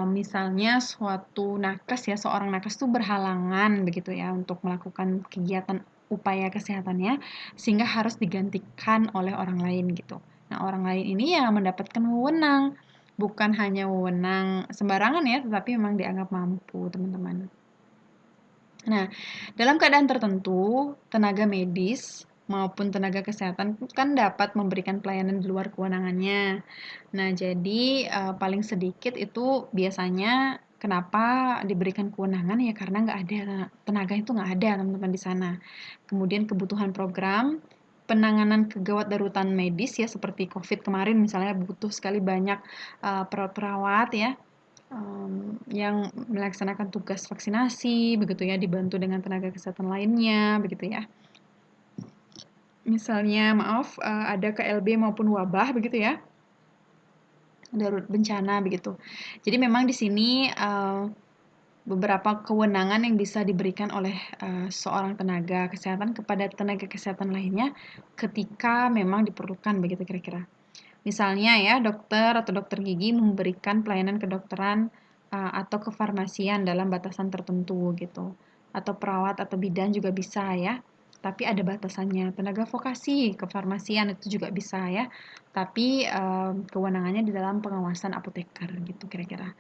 misalnya suatu nakes ya, seorang nakes itu berhalangan begitu ya untuk melakukan kegiatan upaya kesehatannya sehingga harus digantikan oleh orang lain gitu. Nah, orang lain ini ya mendapatkan wewenang, bukan hanya wewenang sembarangan ya, tetapi memang dianggap mampu, teman-teman. Nah, dalam keadaan tertentu, tenaga medis maupun tenaga kesehatan kan dapat memberikan pelayanan di luar kewenangannya. Nah, jadi paling sedikit itu biasanya kenapa diberikan kewenangan ya karena nggak ada tenaga itu nggak ada teman-teman di sana. Kemudian kebutuhan program penanganan kegawat darurat medis ya seperti COVID kemarin misalnya butuh sekali banyak perawat ya yang melaksanakan tugas vaksinasi begitu ya, dibantu dengan tenaga kesehatan lainnya begitu ya. Misalnya maaf, ada KLB maupun wabah begitu ya, darurat bencana begitu. Jadi memang di sini, beberapa kewenangan yang bisa diberikan oleh, seorang tenaga kesehatan kepada tenaga kesehatan lainnya ketika memang diperlukan begitu kira-kira. Misalnya ya, dokter atau dokter gigi memberikan pelayanan kedokteran atau kefarmasian dalam batasan tertentu gitu. Atau perawat atau bidan juga bisa ya. Tapi ada batasannya. Tenaga vokasi, kefarmasian itu juga bisa ya. Tapi kewenangannya di dalam pengawasan apoteker gitu kira-kira.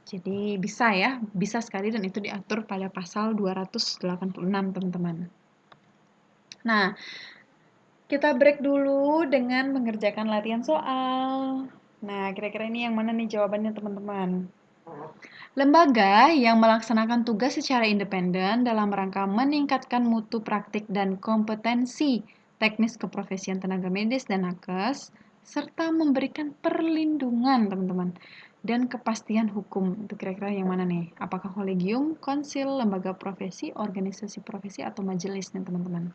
Jadi bisa ya, bisa sekali dan itu diatur pada pasal 286 teman-teman. Nah, kita break dulu dengan mengerjakan latihan soal. Nah, kira-kira ini yang mana nih jawabannya teman-teman? Lembaga yang melaksanakan tugas secara independen dalam rangka meningkatkan mutu praktik dan kompetensi teknis keprofesian tenaga medis dan nakes, serta memberikan perlindungan, teman-teman, dan kepastian hukum. Itu kira-kira yang mana nih? Apakah kolegium, konsil, lembaga profesi, organisasi profesi, atau majelis nih, teman-teman?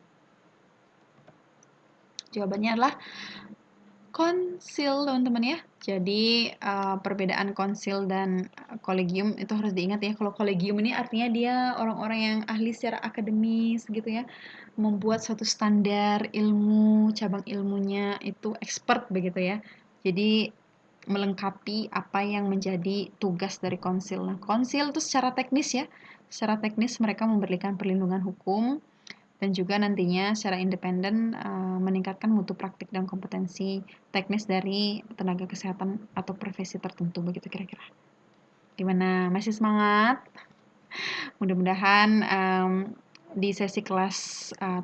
Jawabannya adalah konsil, teman-teman ya. Jadi perbedaan konsil dan kolegium itu harus diingat ya. Kalau kolegium ini artinya dia orang-orang yang ahli secara akademis gitu ya, membuat suatu standar ilmu, cabang ilmunya itu expert begitu ya. Jadi melengkapi apa yang menjadi tugas dari konsil. Nah, konsil itu secara teknis ya, secara teknis mereka memberikan perlindungan hukum dan juga nantinya secara independen meningkatkan mutu praktik dan kompetensi teknis dari tenaga kesehatan atau profesi tertentu begitu kira-kira. Gimana? Masih semangat? Mudah-mudahan di sesi kelas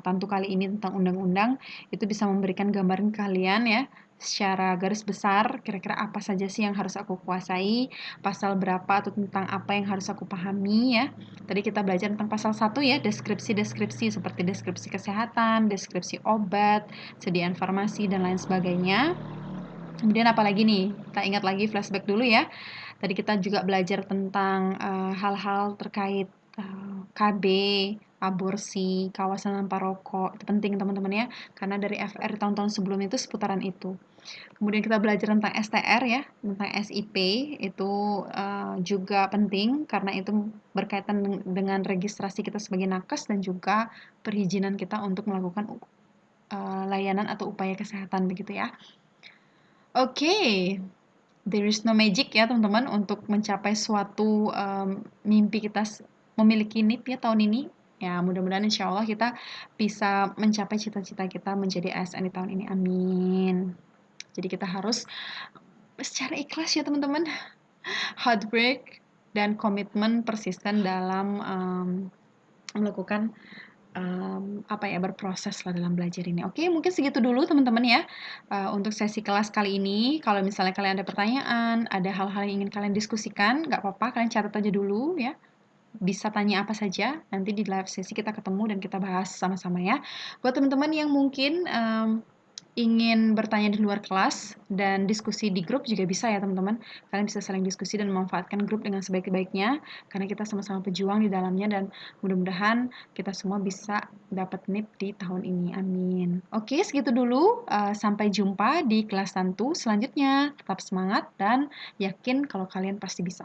Tantu kali ini tentang undang-undang itu bisa memberikan gambaran kalian ya secara garis besar kira-kira apa saja sih yang harus aku kuasai, pasal berapa atau tentang apa yang harus aku pahami ya. Tadi kita belajar tentang pasal 1 ya, deskripsi-deskripsi seperti deskripsi kesehatan, deskripsi obat, sediaan farmasi dan lain sebagainya. Kemudian apalagi nih? Kita ingat lagi flashback dulu ya. Tadi kita juga belajar tentang hal-hal terkait KB, aborsi, kawasan tanpa rokok. Itu penting teman-teman ya, karena dari FR tahun-tahun sebelum itu seputaran itu. Kemudian kita belajar tentang STR ya, tentang SIP, itu juga penting karena itu berkaitan dengan registrasi kita sebagai nakes dan juga perizinan kita untuk melakukan layanan atau upaya kesehatan begitu ya. Oke, there is no magic ya teman-teman untuk mencapai suatu mimpi kita memiliki NIP ya tahun ini. Ya mudah-mudahan insya Allah kita bisa mencapai cita-cita kita menjadi ASN di tahun ini. Amin. Jadi kita harus secara ikhlas ya teman-teman, hard work dan komitmen persisten dalam melakukan berproses lah dalam belajar ini. Oke, mungkin segitu dulu teman-teman ya untuk sesi kelas kali ini. Kalau misalnya kalian ada pertanyaan, ada hal-hal yang ingin kalian diskusikan, nggak apa-apa, kalian catat aja dulu ya. Bisa tanya apa saja, nanti di live sesi kita ketemu dan kita bahas sama-sama ya. Buat teman-teman yang mungkin ingin bertanya di luar kelas dan diskusi di grup juga bisa ya teman-teman. Kalian bisa saling diskusi dan memanfaatkan grup dengan sebaik-baiknya karena kita sama-sama pejuang di dalamnya dan mudah-mudahan kita semua bisa dapat NIP di tahun ini. Amin. Oke, segitu dulu. Sampai jumpa di kelas tentu selanjutnya. Tetap semangat dan yakin kalau kalian pasti bisa.